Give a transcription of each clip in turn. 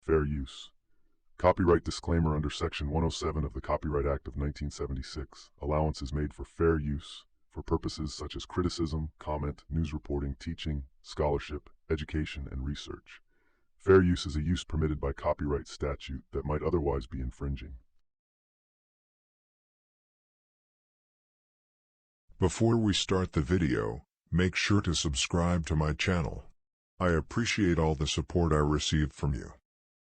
Fair use. Copyright disclaimer under Section 107 of the Copyright Act of 1976. Allowance is made for fair use for purposes such as criticism, comment, news reporting, teaching, scholarship, education, and research. Fair use is a use permitted by copyright statute that might otherwise be infringing. Before we start the video, make sure to subscribe to my channel. I appreciate all the support I received from you.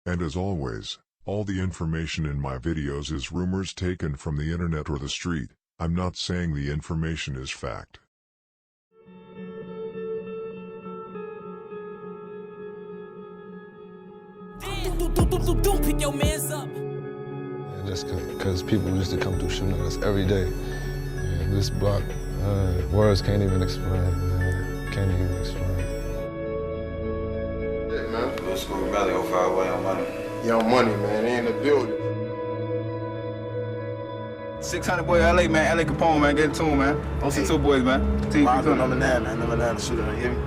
And as always, all the information in my videos is rumors taken from the internet or the street. I'm not saying the information is fact. Pick your mans up. Yeah, that's because people used to come through shooting at us every day. And this block, words can't even explain, man. Can't even explain. Yeah, man. Little Scoomy Valley, 05 way on money. Young money, man. They in the building. 600 boy, LA, man. LA Capone, man. Get it to him, man. OC2 boys, man. Team Number 9, man. Number 9 shooter, you hear me?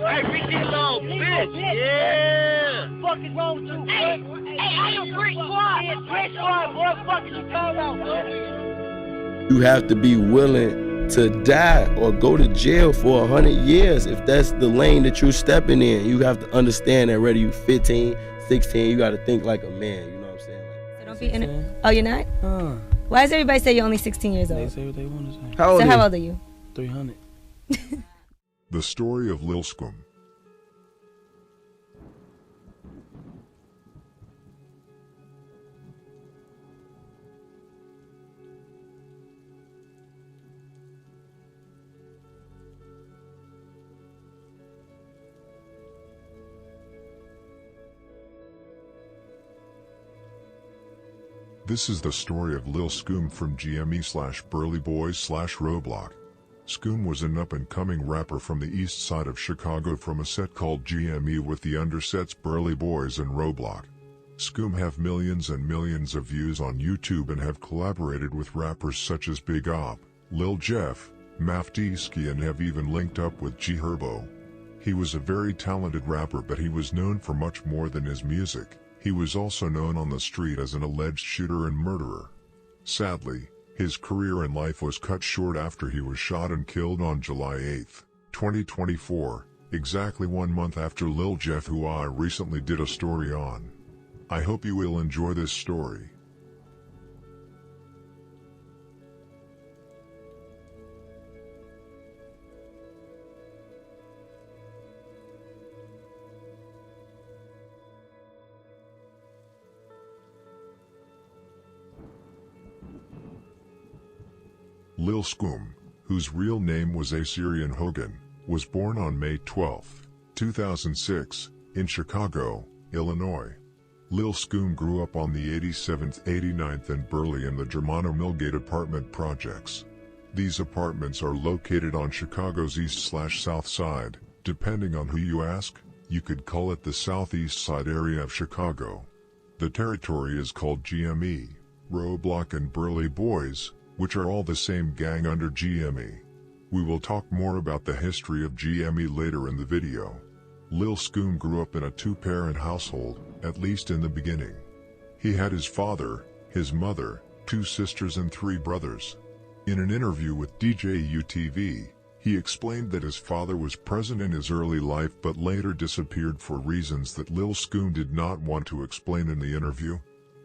Hey, bitch, you little bitch. Yeah. Fuck is wrong with you? Hey, I am Brick Squad. Brick Squad, boy. Fuck is you talking about, boy? You have to be willing to die or go to jail for 100 years if that's the lane that you're stepping in. You have to understand that whether you're 15, 16, you got to think like a man. You know what I'm saying? So don't be in it. Oh, you're not? Why does everybody say you're only 16 years old? They say what they want to say. How old are you? 300. The story of Lil Scoom. This is the story of Lil Scoom from GME/Burleyboyz/Roblox. Scoom was an up-and-coming rapper from the east side of Chicago from a set called GME with the undersets Burley Boys and Roblox. Scoom have millions and millions of views on YouTube and have collaborated with rappers such as Big Op, Lil Jeff, Maf Ski, and have even linked up with G Herbo. He was a very talented rapper, but he was known for much more than his music. He was also known on the street as an alleged shooter and murderer. Sadly, his career in life was cut short after he was shot and killed on July 8, 2024, exactly 1 month after Lil Jeff, who I recently did a story on. I hope you will enjoy this story. Lil Scoom, whose real name was Assyrian Hogan, was born on May 12, 2006, in Chicago, Illinois. Lil Scoom grew up on the 87th, 89th and Burley in the Germano Millgate apartment projects. These apartments are located on Chicago's east/south side. Depending on who you ask, you could call it the southeast side area of Chicago. The territory is called GME, Roblox and Burley Boys, which are all the same gang under GME. We will talk more about the history of GME later in the video. Lil Scoom grew up in a two-parent household, at least in the beginning. He had his father, his mother, 2 sisters and 3 brothers. In an interview with DJU-TV, he explained that his father was present in his early life but later disappeared for reasons that Lil Scoom did not want to explain in the interview.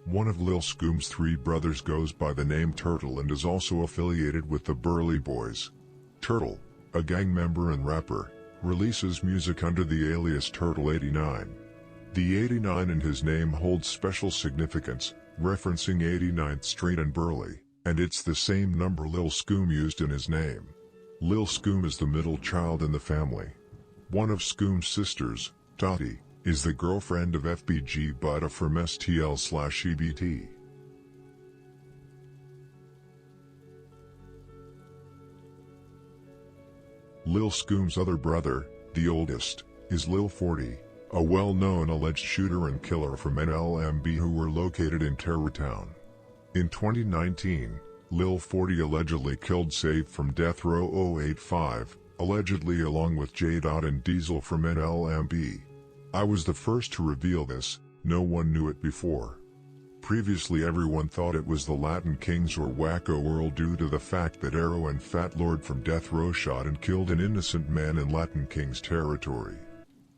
One of Lil Scoom's 3 brothers goes by the name Turtle and is also affiliated with the Burley Boys. Turtle, a gang member and rapper, releases music under the alias Turtle89. The 89 in his name holds special significance, referencing 89th Street and Burley, and it's the same number Lil Scoom used in his name. Lil Scoom is the middle child in the family. One of Scoom's sisters, Dottie, is the girlfriend of FBG Buddha from STL/EBT. Lil Scoom's other brother, the oldest, is Lil 40, a well-known alleged shooter and killer from NLMB who were located in Terrortown. In 2019, Lil 40 allegedly killed Safe from Death Row 085, allegedly along with J. and Diesel from NLMB. I was the first to reveal this, no one knew it before. Previously everyone thought it was the Latin Kings or Wacko Earl due to the fact that Arrow and Fat Lord from Death Row shot and killed an innocent man in Latin Kings territory.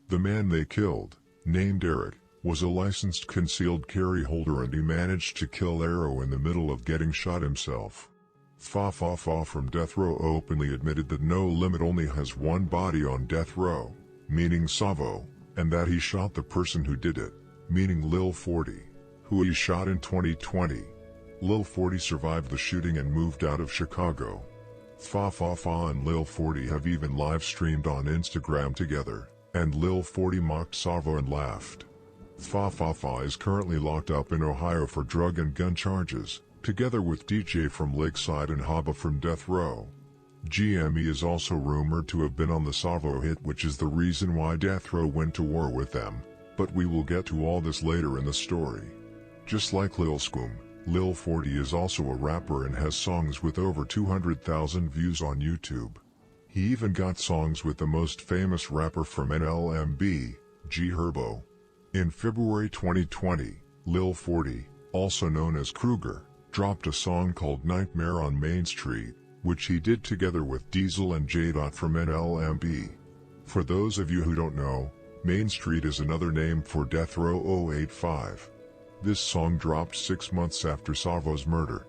The man they killed, named Eric, was a licensed concealed carry holder and he managed to kill Arrow in the middle of getting shot himself. Fa from Death Row openly admitted that No Limit only has one body on Death Row, meaning Savo, and that he shot the person who did it, meaning Lil 40, who he shot in 2020. Lil 40 survived the shooting and moved out of Chicago. Fa and Lil 40 have even live streamed on Instagram together, and Lil 40 mocked Savo and laughed. Fa is currently locked up in Ohio for drug and gun charges, together with DJ from Lakeside and Haba from Death Row. GME is also rumored to have been on the Savo hit, which is the reason why Death Row went to war with them, but we will get to all this later in the story. Just like Lil Scoom, Lil 40 is also a rapper and has songs with over 200,000 views on YouTube. He even got songs with the most famous rapper from NLMB, G Herbo. In February 2020, Lil 40, also known as Kruger, dropped a song called Nightmare on Main Street, which he did together with Diesel and J. from NLMB. For those of you who don't know, Main Street is another name for Death Row 085. This song dropped 6 months after Savo's murder.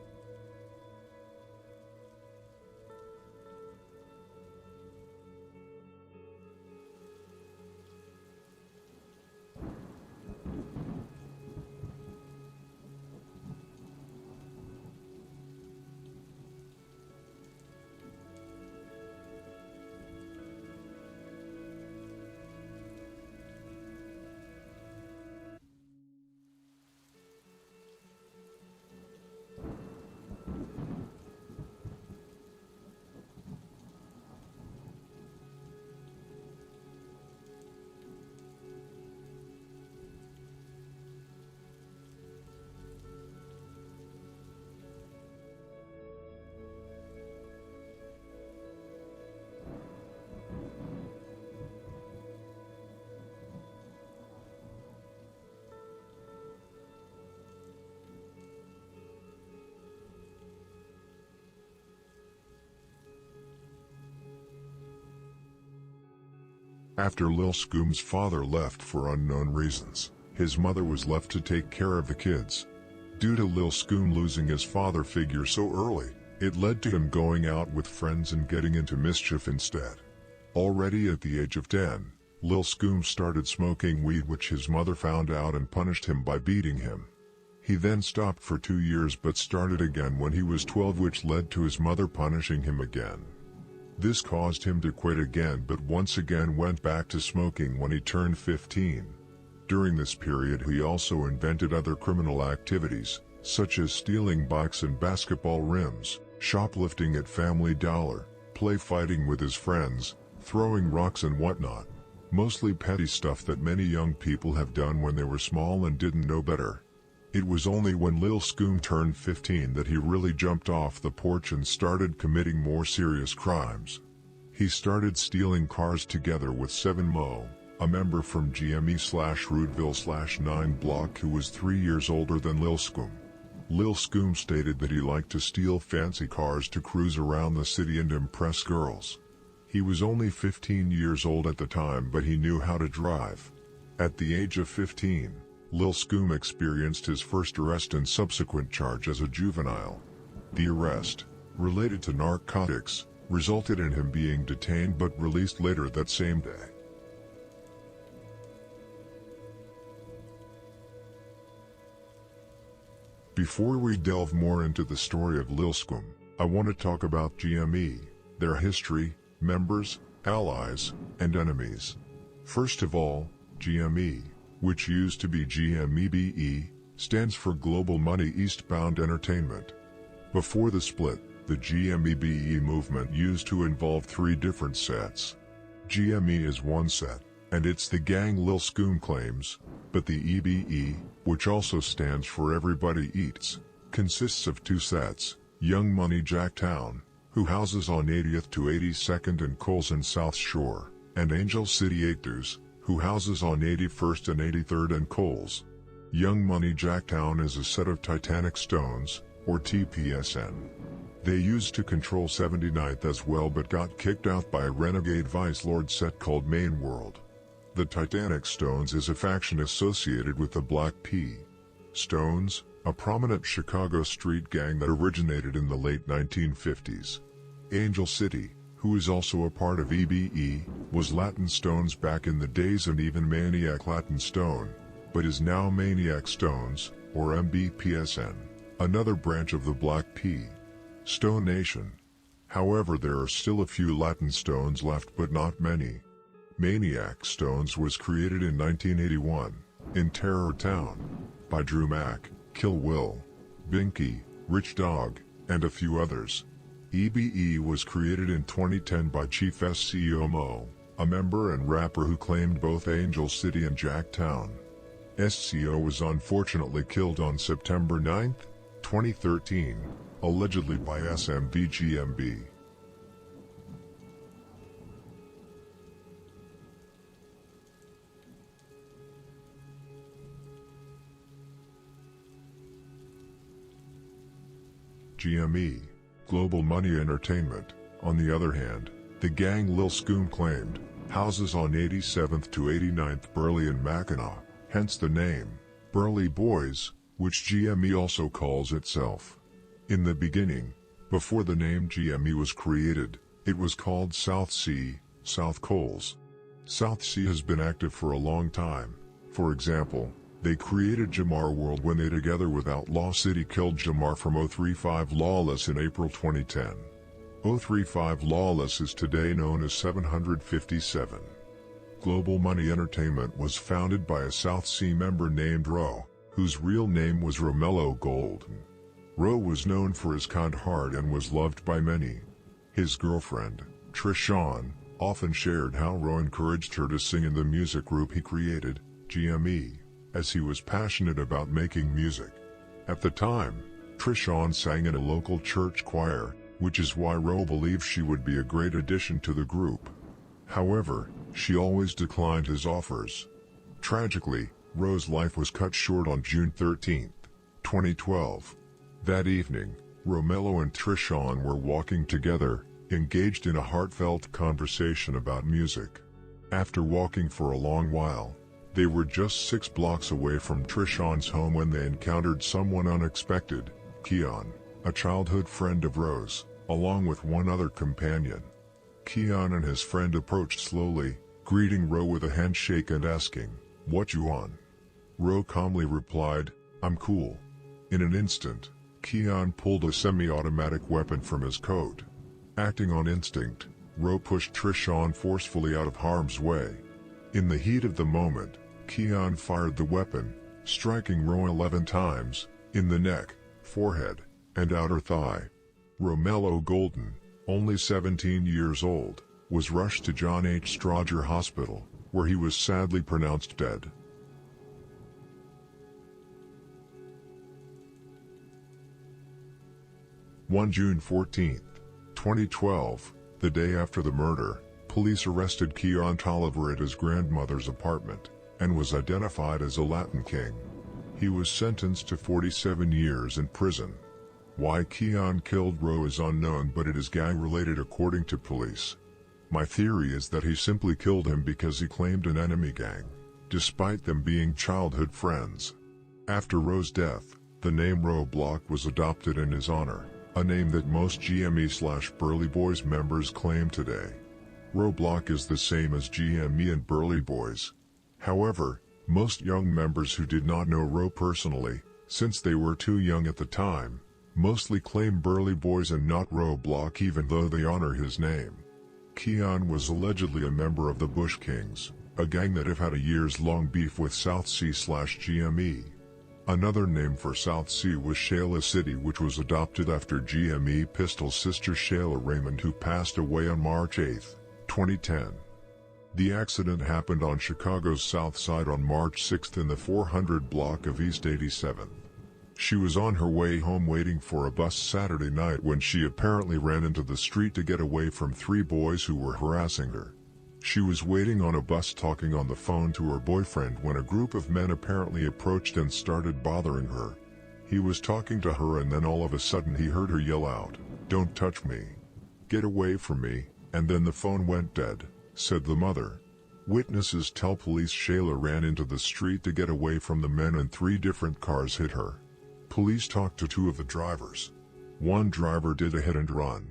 After Lil Scoom's father left for unknown reasons, his mother was left to take care of the kids. Due to Lil Scoom losing his father figure so early, it led to him going out with friends and getting into mischief instead. Already at the age of 10, Lil Scoom started smoking weed, which his mother found out and punished him by beating him. He then stopped for 2 years but started again when he was 12, which led to his mother punishing him again. This caused him to quit again, but once again went back to smoking when he turned 15. During this period he also invented other criminal activities, such as stealing bikes and basketball rims, shoplifting at Family Dollar, play fighting with his friends, throwing rocks and whatnot. Mostly petty stuff that many young people have done when they were small and didn't know better. It was only when Lil Scoom turned 15 that he really jumped off the porch and started committing more serious crimes. He started stealing cars together with 7 Mo, a member from GME/Rudeville/9 block who was 3 years older than Lil Scoom. Lil Scoom stated that he liked to steal fancy cars to cruise around the city and impress girls. He was only 15 years old at the time, but he knew how to drive. At the age of 15, Lil Scoom experienced his first arrest and subsequent charge as a juvenile. The arrest, related to narcotics, resulted in him being detained but released later that same day. Before we delve more into the story of Lil Scoom, I want to talk about GME, their history, members, allies, and enemies. First of all, GME, which used to be GMEBE, stands for Global Money Eastbound Entertainment. Before the split, the GMEBE movement used to involve 3 different sets. GME is one set, and it's the gang Lil Scoom claims, but the EBE, which also stands for Everybody Eats, consists of 2 sets, Young Money Jacktown, who houses on 80th to 82nd and Coles and South Shore, and Angel City Actors, who houses on 81st and 83rd and Coles. Young Money Jacktown is a set of Titanic stones, or TPSN. They used to control 79th as well but got kicked out by a renegade vice lord set called Main World. The Titanic Stones is a faction associated with the Black P. Stones, a prominent Chicago street gang that originated in the late 1950s. Angel City, who is also a part of EBE, was Latin Stones back in the days and even Maniac Latin Stone, but is now Maniac Stones, or MBPSN, another branch of the Black P. Stone Nation. However, there are still a few Latin Stones left but not many. Maniac Stones was created in 1981, in Terror Town, by Drew Mack, Kill Will, Binky, Rich Dog, and a few others. EBE was created in 2010 by Chief SCO Mo, a member and rapper who claimed both Angel City and Jacktown. SCO was unfortunately killed on September 9, 2013, allegedly by SMVGMB. GME, Global Money Entertainment, on the other hand, the gang Lil Scoom claimed, houses on 87th to 89th Burley and Mackinac, hence the name, Burley Boys, which GME also calls itself. In the beginning, before the name GME was created, it was called South Sea, South Coles. South Sea has been active for a long time. For example, they created Jamar World when they together with Outlaw City killed Jamar from 035 Lawless in April 2010. 035 Lawless is today known as 757. Global Money Entertainment was founded by a South Sea member named Ro, whose real name was Romello Golden. Ro was known for his kind heart and was loved by many. His girlfriend, Trishawn, often shared how Ro encouraged her to sing in the music group he created, GME, as he was passionate about making music. At the time, Trishawn sang in a local church choir, which is why Ro believed she would be a great addition to the group. However, she always declined his offers. Tragically, Ro's life was cut short on June 13, 2012. That evening, Romello and Trishawn were walking together, engaged in a heartfelt conversation about music. After walking for a long while, they were just 6 blocks away from Trishawn's home when they encountered someone unexpected, Keon, a childhood friend of Ro's, along with one other companion. Keon and his friend approached slowly, greeting Ro with a handshake and asking, "What you on?" Ro calmly replied, "I'm cool." In an instant, Keon pulled a semi-automatic weapon from his coat. Acting on instinct, Ro pushed Trishawn forcefully out of harm's way. In the heat of the moment, Keon fired the weapon, striking Ro 11 times, in the neck, forehead, and outer thigh. Romello Golden, only 17 years old, was rushed to John H. Strowger Hospital, where he was sadly pronounced dead. On June 14, 2012, the day after the murder, police arrested Keon Tolliver at his grandmother's apartment, and was identified as a Latin King. He was sentenced to 47 years in prison. Why Keon killed Ro is unknown, but it is gang-related according to police. My theory is that he simply killed him because he claimed an enemy gang, despite them being childhood friends. After Ro's death, the name Roeblock was adopted in his honor, a name that most GME/Burley Boys members claim today. Roeblock is the same as GME and Burley Boys. However, most young members who did not know Ro personally, since they were too young at the time, mostly claim Burley Boys and not Roeblock even though they honor his name. Keon was allegedly a member of the Bush Kings, a gang that have had a years-long beef with South Sea/GME. Another name for South Sea was Shayla City, which was adopted after GME Pistol's sister Shayla Raymond, who passed away on March 8, 2010. The accident happened on Chicago's South Side on March 6 in the 400 block of East 87th. She was on her way home waiting for a bus Saturday night when she apparently ran into the street to get away from 3 boys who were harassing her. She was waiting on a bus talking on the phone to her boyfriend when a group of men apparently approached and started bothering her. He was talking to her and then all of a sudden he heard her yell out, "Don't touch me. Get away from me," and then the phone went dead, said the mother. Witnesses tell police Shayla ran into the street to get away from the men and 3 different cars hit her. Police talked to 2 of the drivers. One driver did a hit and run.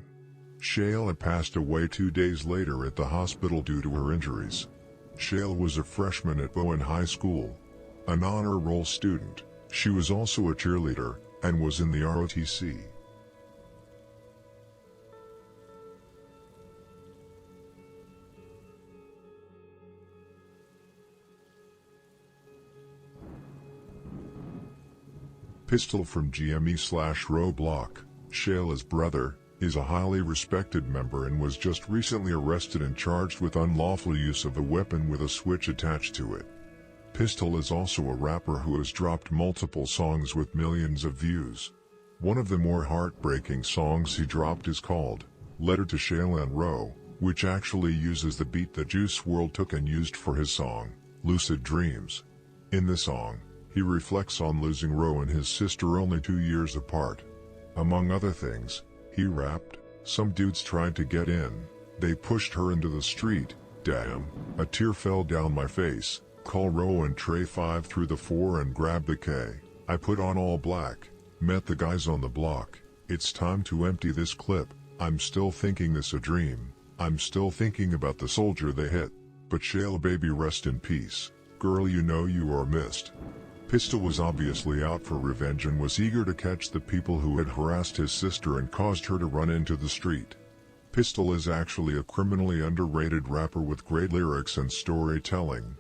Shayla passed away 2 days later at the hospital due to her injuries. Shayla was a freshman at Bowen High School. An honor roll student, she was also a cheerleader, and was in the ROTC. Pistol from GME/Roadblock, Shayla's brother, is a highly respected member and was just recently arrested and charged with unlawful use of a weapon with a switch attached to it. Pistol is also a rapper who has dropped multiple songs with millions of views. One of the more heartbreaking songs he dropped is called "Letter to Shayla and Ro," which actually uses the beat that Juice WRLD took and used for his song, Lucid Dreams. In the song, he reflects on losing Ro and his sister only 2 years apart. Among other things, he rapped, "Some dudes tried to get in, they pushed her into the street, damn, a tear fell down my face, call Ro and Trey 5 through the 4 and grab the K, I put on all black, met the guys on the block, it's time to empty this clip, I'm still thinking this a dream, I'm still thinking about the soldier they hit, but Shayla baby rest in peace, girl you know you are missed." Pistol was obviously out for revenge and was eager to catch the people who had harassed his sister and caused her to run into the street. Pistol is actually a criminally underrated rapper with great lyrics and storytelling.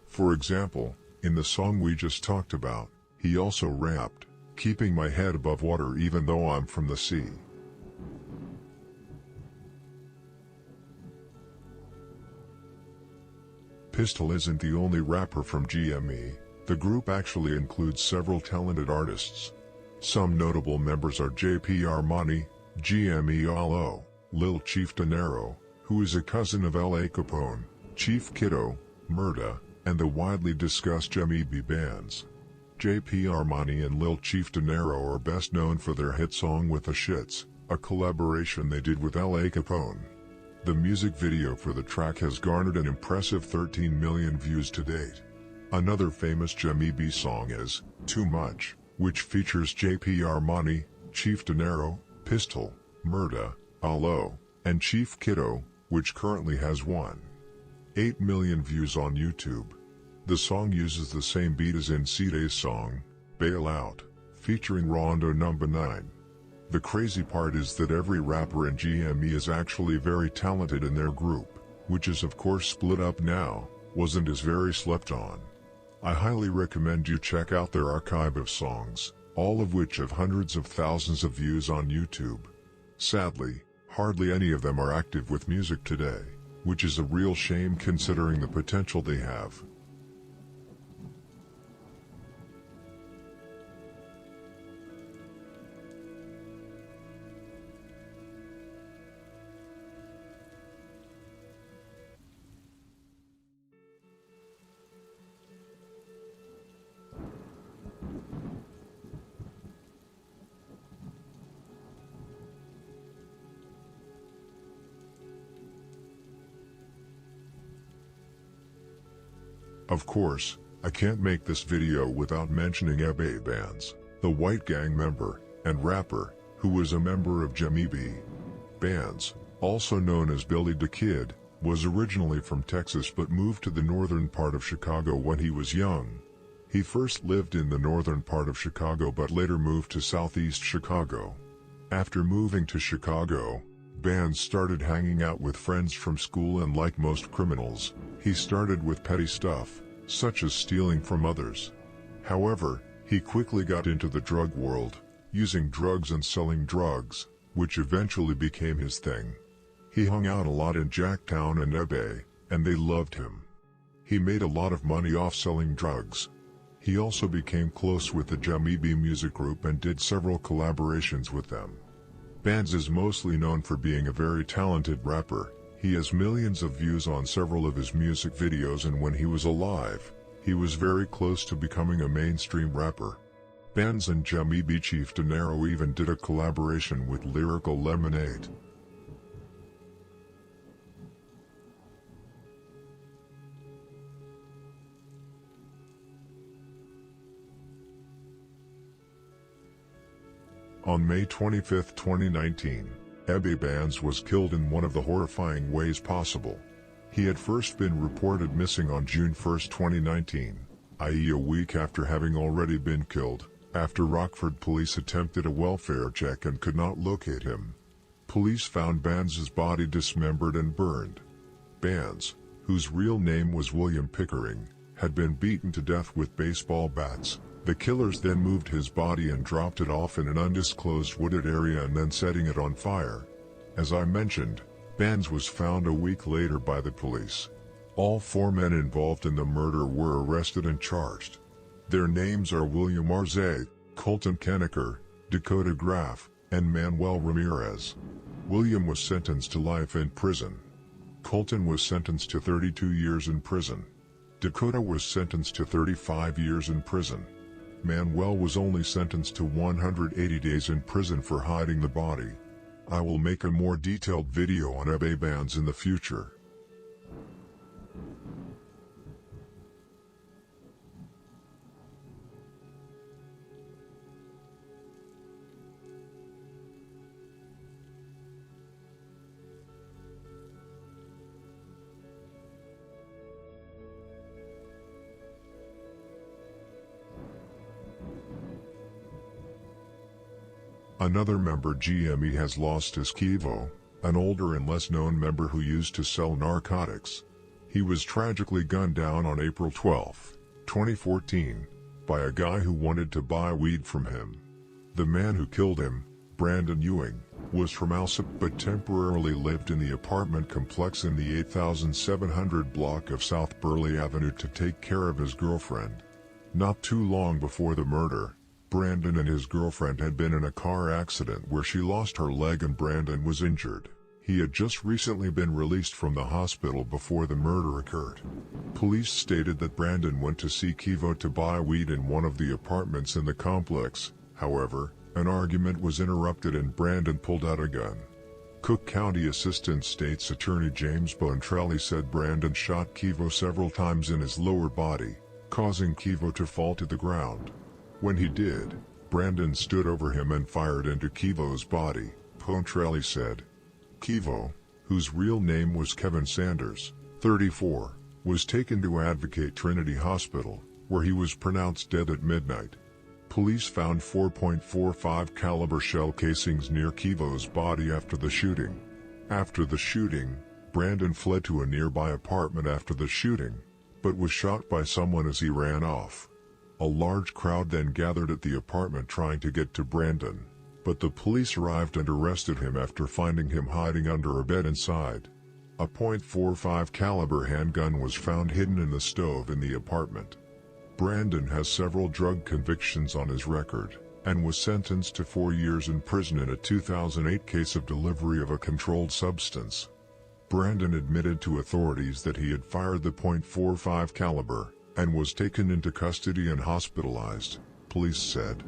For example, in the song we just talked about, he also rapped, "Keeping my head above water even though I'm from the sea." Pistol isn't the only rapper from GME. The group actually includes several talented artists. Some notable members are JP Armani, GME Allo, Lil Chief Dinero, who is a cousin of L.A. Capone, Chief Kiddo, Murda, and the widely discussed GME bands. JP Armani and Lil Chief Dinero are best known for their hit song With the Shits, a collaboration they did with L.A. Capone. The music video for the track has garnered an impressive 13 million views to date. Another famous GME song is "Too Much," which features JP Armani, Chief Dinero, Pistol, Murda, Allo, and Chief Kiddo, which currently has 1.8 million views on YouTube. The song uses the same beat as NCDA's song, "Bail Out," featuring Rondo No. 9. The crazy part is that every rapper in GME is actually very talented in their group, which is of course split up now, wasn't as very slept on. I highly recommend you check out their archive of songs, all of which have hundreds of thousands of views on YouTube. Sadly, hardly any of them are active with music today, which is a real shame considering the potential they have. Of course, I can't make this video without mentioning Ebe Bands, the White Gang member and rapper, who was a member of GME. Bands, also known as Billy the Kid, was originally from Texas but moved to the northern part of Chicago when he was young. He first lived in the northern part of Chicago but later moved to southeast Chicago. After moving to Chicago, Bands started hanging out with friends from school and like most criminals, he started with petty stuff, such as stealing from others. However, he quickly got into the drug world, using drugs and selling drugs, which eventually became his thing. He hung out a lot in Jacktown and Ebe, and they loved him. He made a lot of money off selling drugs. He also became close with the Jamibi music group and did several collaborations with them. Bands is mostly known for being a very talented rapper. He has millions of views on several of his music videos, and when he was alive, he was very close to becoming a mainstream rapper. Bands and Jamibi Chief Dinero even did a collaboration with Lyrical Lemonade. On May 25, 2019, Ebbe Bands was killed in one of the horrifying ways possible. He had first been reported missing on June 1, 2019, i.e. a week after having already been killed, after Rockford police attempted a welfare check and could not locate him. Police found Bands' body dismembered and burned. Bands, whose real name was William Pickering, had been beaten to death with baseball bats. The killers then moved his body and dropped it off in an undisclosed wooded area and then setting it on fire. As I mentioned, Bands was found a week later by the police. All 4 men involved in the murder were arrested and charged. Their names are William Arze, Colton Kennecker, Dakota Graff, and Manuel Ramirez. William was sentenced to life in prison. Colton was sentenced to 32 years in prison. Dakota was sentenced to 35 years in prison. Manuel was only sentenced to 180 days in prison for hiding the body. I will make a more detailed video on Ebbe Bands in the future. Another member GME has lost is Kivo, an older and less known member who used to sell narcotics. He was tragically gunned down on April 12, 2014, by a guy who wanted to buy weed from him. The man who killed him, Brandon Ewing, was from Alsip but temporarily lived in the apartment complex in the 8700 block of South Burley Avenue to take care of his girlfriend. Not too long before the murder, Brandon and his girlfriend had been in a car accident where she lost her leg and Brandon was injured. He had just recently been released from the hospital before the murder occurred. Police stated that Brandon went to see Kivo to buy weed in one of the apartments in the complex. However, an argument was interrupted and Brandon pulled out a gun. Cook County Assistant State's Attorney James Bontrelli said Brandon shot Kivo several times in his lower body, causing Kivo to fall to the ground. When he did, Brandon stood over him and fired into Kivo's body, Bontrelli said. Kivo, whose real name was Kevin Sanders, 34, was taken to Advocate Trinity Hospital, where he was pronounced dead at midnight. Police found 4.45 caliber shell casings near Kivo's body after the shooting. After the shooting, Brandon fled to a nearby apartment after the shooting, but was shot by someone as he ran off. A large crowd then gathered at the apartment trying to get to Brandon, but the police arrived and arrested him after finding him hiding under a bed inside. A .45 caliber handgun was found hidden in the stove in the apartment. Brandon has several drug convictions on his record, and was sentenced to 4 years in prison in a 2008 case of delivery of a controlled substance. Brandon admitted to authorities that he had fired the .45 caliber, and was taken into custody and hospitalized, police said.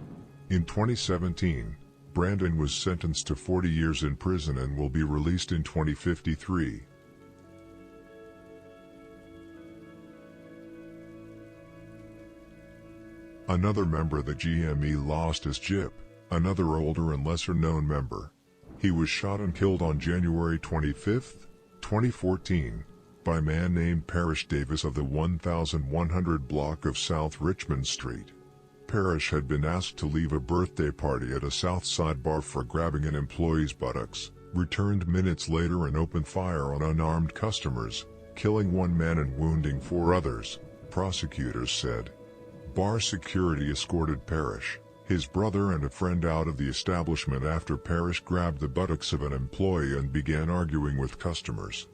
In 2017, Brandon was sentenced to 40 years in prison and will be released in 2053. Another member the GME lost is Jip, another older and lesser-known member. He was shot and killed on January 25, 2014, by a man named Parrish Davis of the 1100 block of South Richmond Street. Parrish had been asked to leave a birthday party at a South Side bar for grabbing an employee's buttocks, returned minutes later and opened fire on unarmed customers, killing 1 man and wounding 4 others, prosecutors said. Bar security escorted Parrish, his brother and a friend out of the establishment after Parrish grabbed the buttocks of an employee and began arguing with customers.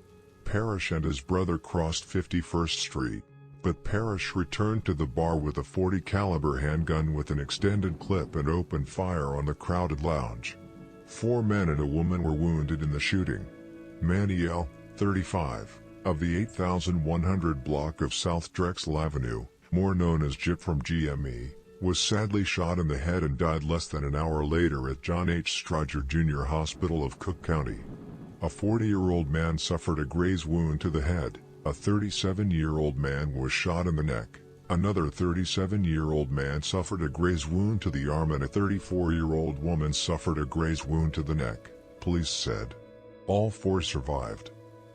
Parrish and his brother crossed 51st Street, but Parrish returned to the bar with a .40 caliber handgun with an extended clip and opened fire on the crowded lounge. 4 men and a woman were wounded in the shooting. Manny L., 35, of the 8100 block of South Drexel Avenue, more known as Jip from GME, was sadly shot in the head and died less than an hour later at John H. Stridger Jr. Hospital of Cook County. A 40-year-old man suffered a graze wound to the head. A 37-year-old man was shot in the neck. Another 37-year-old man suffered a graze wound to the arm and a 34-year-old woman suffered a graze wound to the neck, police said. All 4 survived.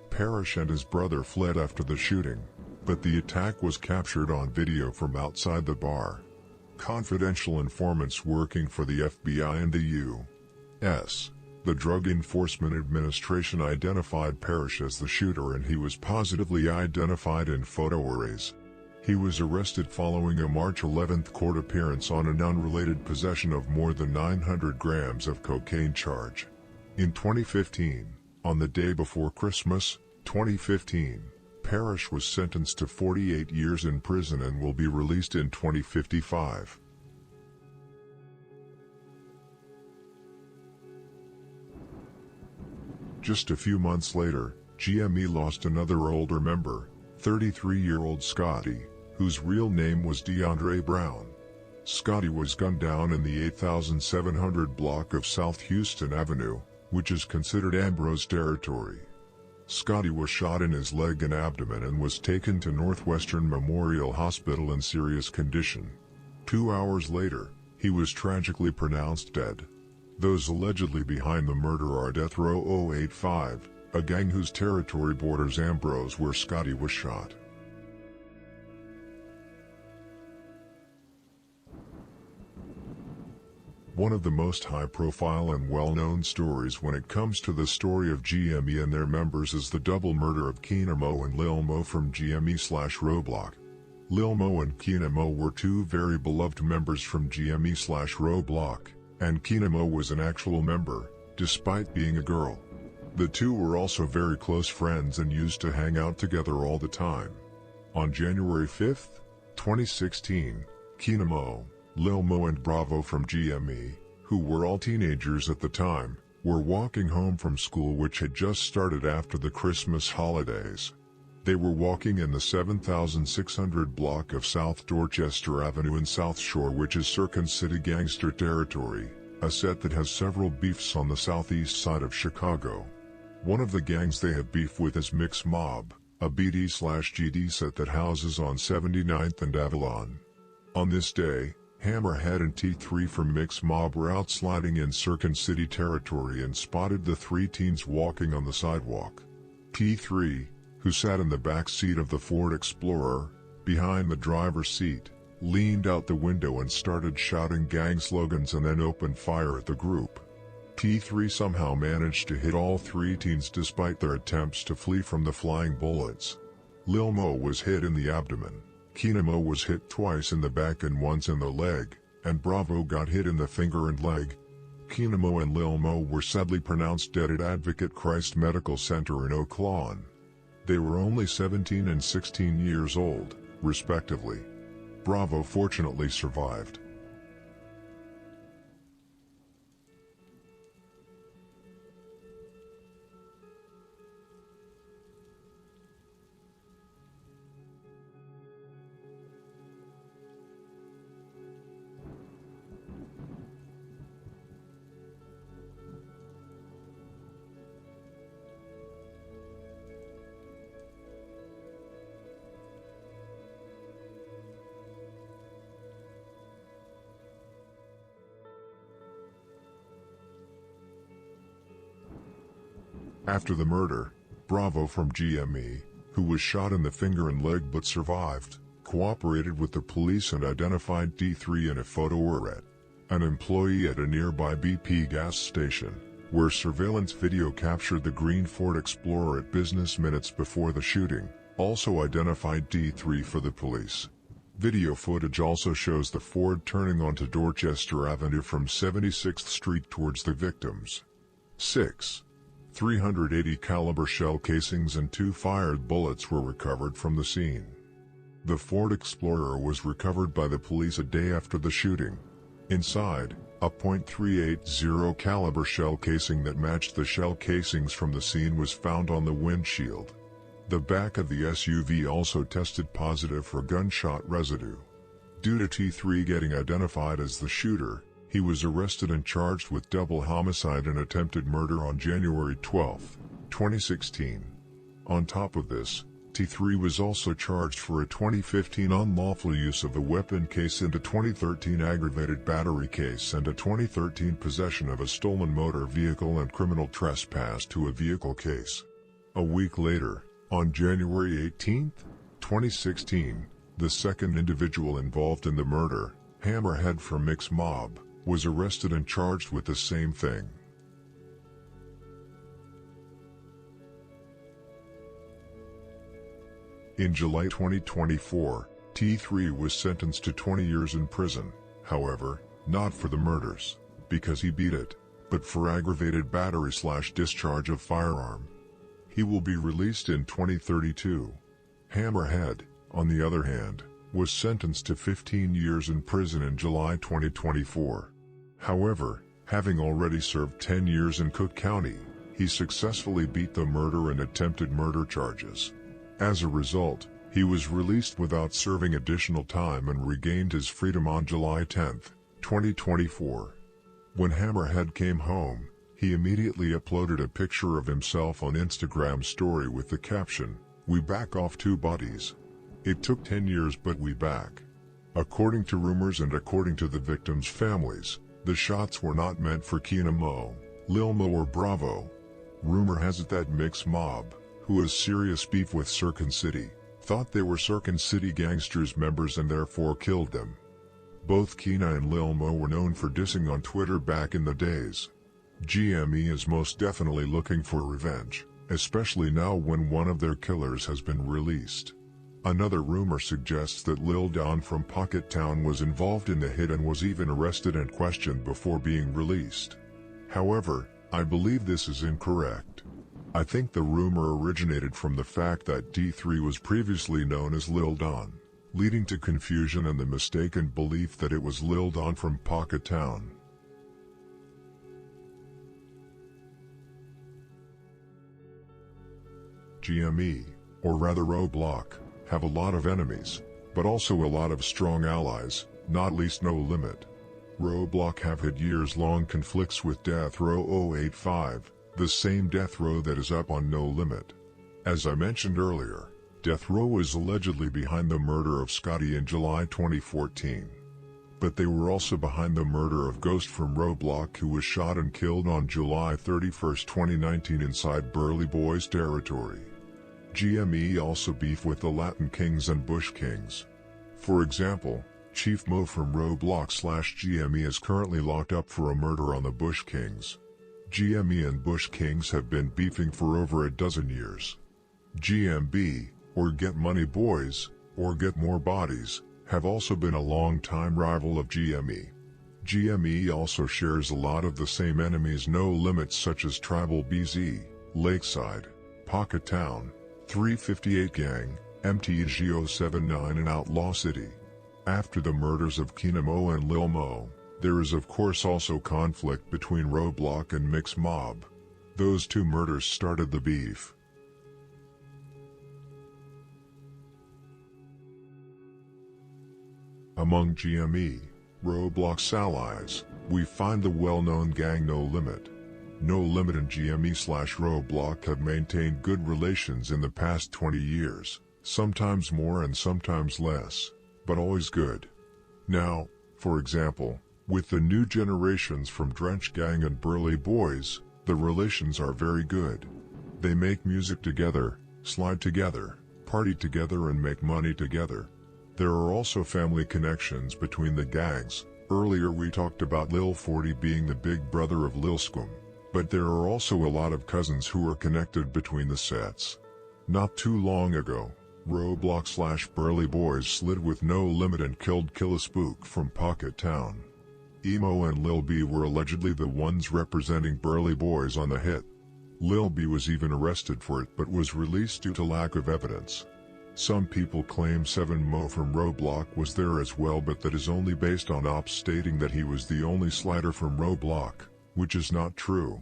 Parrish and his brother fled after the shooting, but the attack was captured on video from outside the bar. Confidential informants working for the FBI and the U.S. The Drug Enforcement Administration identified Parrish as the shooter and he was positively identified in photo arrays. He was arrested following a March 11th court appearance on an unrelated possession of more than 900 grams of cocaine charge. In 2015, on the day before Christmas, 2015, Parrish was sentenced to 48 years in prison and will be released in 2055. Just a few months later, GME lost another older member, 33-year-old Scotty, whose real name was DeAndre Brown. Scotty was gunned down in the 8700 block of South Houston Avenue, which is considered Ambrose territory. Scotty was shot in his leg and abdomen and was taken to Northwestern Memorial Hospital in serious condition. 2 hours later, he was tragically pronounced dead. Those allegedly behind the murder are Death Row 085, a gang whose territory borders Ambrose where Scotty was shot. One of the most high-profile and well-known stories when it comes to the story of GME and their members is the double murder of Keena Mo and Lil Mo from GME/Roblox. Lil Mo and Keena Mo were 2 very beloved members from GME/Roblox, and Keena Mo was an actual member, despite being a girl. The 2 were also very close friends and used to hang out together all the time. On January 5, 2016, Keena Mo, Lil Mo and Bravo from GME, who were all teenagers at the time, were walking home from school which had just started after the Christmas holidays. They were walking in the 7600 block of South Dorchester Avenue in South Shore, which is Circuit City gangster territory, a set that has several beefs on the southeast side of Chicago. One of the gangs they have beef with is Mix Mob, a BD/GD set that houses on 79th and Avalon. On this day, Hammerhead and T3 from Mix Mob were out sliding in Circuit City territory and spotted the 3 teens walking on the sidewalk. T3, who sat in the back seat of the Ford Explorer, behind the driver's seat, leaned out the window and started shouting gang slogans and then opened fire at the group. T3 somehow managed to hit all 3 teens despite their attempts to flee from the flying bullets. Lil Mo was hit in the abdomen. Keena Mo was hit twice in the back and once in the leg, and Bravo got hit in the finger and leg. Keena Mo and Lil Mo were sadly pronounced dead at Advocate Christ Medical Center in Oak Lawn. They were only 17 and 16 years old, respectively. Bravo fortunately survived. After the murder, Bravo from GME, who was shot in the finger and leg but survived, cooperated with the police and identified D3 in a photo array. An employee at a nearby BP gas station, where surveillance video captured the green Ford Explorer at business minutes before the shooting, also identified D3 for the police. Video footage also shows the Ford turning onto Dorchester Avenue from 76th Street towards the victims. 6. 380 caliber shell casings and 2 fired bullets were recovered from the scene. The Ford Explorer was recovered by the police a day after the shooting. Inside, a .380 caliber shell casing that matched the shell casings from the scene was found on the windshield. The back of the SUV also tested positive for gunshot residue. Due to T3 getting identified as the shooter, he was arrested and charged with double homicide and attempted murder on January 12, 2016. On top of this, T3 was also charged for a 2015 unlawful use of a weapon case and a 2013 aggravated battery case and a 2013 possession of a stolen motor vehicle and criminal trespass to a vehicle case. A week later, on January 18, 2016, the second individual involved in the murder, Hammerhead from Mix Mob, was arrested and charged with the same thing. In July 2024, T3 was sentenced to 20 years in prison, however, not for the murders, because he beat it, but for aggravated battery/discharge of firearm. He will be released in 2032. Hammerhead, on the other hand, was sentenced to 15 years in prison in July 2024. However, having already served 10 years in Cook County, he successfully beat the murder and attempted murder charges. As a result, he was released without serving additional time and regained his freedom on July 10, 2024. When Hammerhead came home, he immediately uploaded a picture of himself on Instagram story with the caption, "We back off 2 bodies. It took 10 years but we back." According to rumors and according to the victims' families, the shots were not meant for Keena Mo, Lil Mo or Bravo. Rumor has it that Mix Mob, who has serious beef with Circon City, thought they were Circon City gangsters members and therefore killed them. Both Keena and Lil Mo were known for dissing on Twitter back in the days. GME is most definitely looking for revenge, especially now when one of their killers has been released. Another rumor suggests that Lil Don from Pocket Town was involved in the hit and was even arrested and questioned before being released. However, I believe this is incorrect. I think the rumor originated from the fact that D3 was previously known as Lil Don, leading to confusion and the mistaken belief that it was Lil Don from Pocket Town. GME, or rather Roblox, have a lot of enemies, but also a lot of strong allies, not least No Limit. Roblox have had years-long conflicts with Death Row 085, the same death row that is up on No Limit. As I mentioned earlier, Death Row is allegedly behind the murder of Scotty in July 2014. But they were also behind the murder of Ghost from Roblox, who was shot and killed on July 31, 2019 inside Burleyboyz territory. GME also beef with the Latin Kings and Bush Kings. For example, Chief Mo from Roblox/GME is currently locked up for a murder on the Bush Kings. GME and Bush Kings have been beefing for over a dozen years. GMB, or Get Money Boys, or Get More Bodies, have also been a long-time rival of GME. GME also shares a lot of the same enemies No Limits such as Tribal BZ, Lakeside, Pocket Town, 358 Gang, MTG079 and Outlaw City. After the murders of Keena Mo and Lil Mo, there is of course also conflict between Roblox and Mix Mob. Those 2 murders started the beef. Among GME, Roblox allies, we find the well-known gang No Limit. No Limit and GME/Roblox have maintained good relations in the past 20 years, sometimes more and sometimes less, but always good. Now, for example, with the new generations from Drench Gang and Burleyboyz, the relations are very good. They make music together, slide together, party together and make money together. There are also family connections between the gangs. Earlier we talked about Lil 40 being the big brother of Lil Scoom, but there are also a lot of cousins who are connected between the sets. Not too long ago, Roblox/Burleyboyz slid with No Limit and killed Killaspook from Pocket Town. Emo and Lil B were allegedly the ones representing Burleyboyz on the hit. Lil B was even arrested for it but was released due to lack of evidence. Some people claim 7Mo from Roblox was there as well, but that is only based on ops stating that he was the only slider from Roblox, which is not true.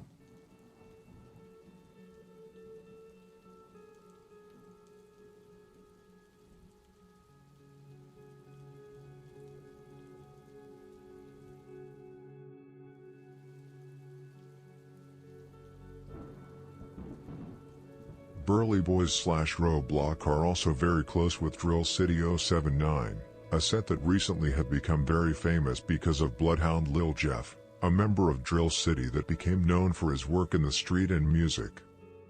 Burleyboyz/Roblox are also very close with Drill City 079, a set that recently had become very famous because of Bloodhound Lil Jeff, a member of Drill City that became known for his work in the street and music.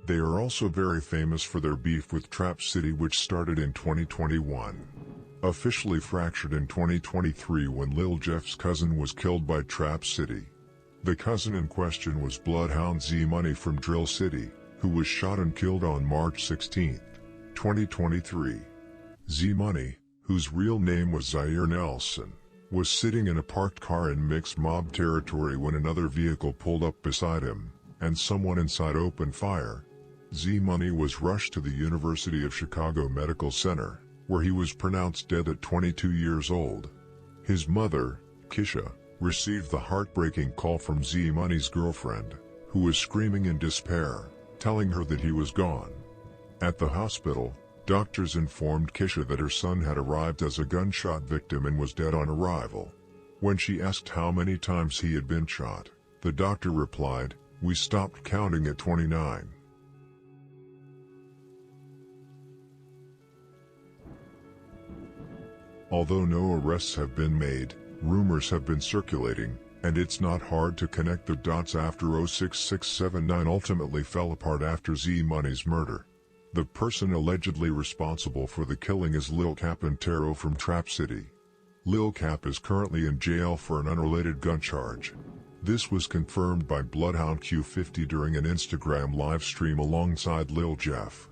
They are also very famous for their beef with Trap City, which started in 2021. Officially fractured in 2023 when Lil Jeff's cousin was killed by Trap City. The cousin in question was Bloodhound Z Money from Drill City, who was shot and killed on March 16, 2023. Z Money, whose real name was Zaire Nelson, was sitting in a parked car in mixed mob territory when another vehicle pulled up beside him, and someone inside opened fire. Z Money was rushed to the University of Chicago Medical Center, where he was pronounced dead at 22 years old. His mother, Kisha, received the heartbreaking call from Z Money's girlfriend, who was screaming in despair, telling her that he was gone. At the hospital, doctors informed Kisha that her son had arrived as a gunshot victim and was dead on arrival. When she asked how many times he had been shot, the doctor replied, "We stopped counting at 29. Although no arrests have been made, rumors have been circulating, and it's not hard to connect the dots after 06679 ultimately fell apart after Z Money's murder. The person allegedly responsible for the killing is Lil Cap Antero from Trap City. Lil Cap is currently in jail for an unrelated gun charge. This was confirmed by Bloodhound Q50 during an Instagram live stream alongside Lil Jeff.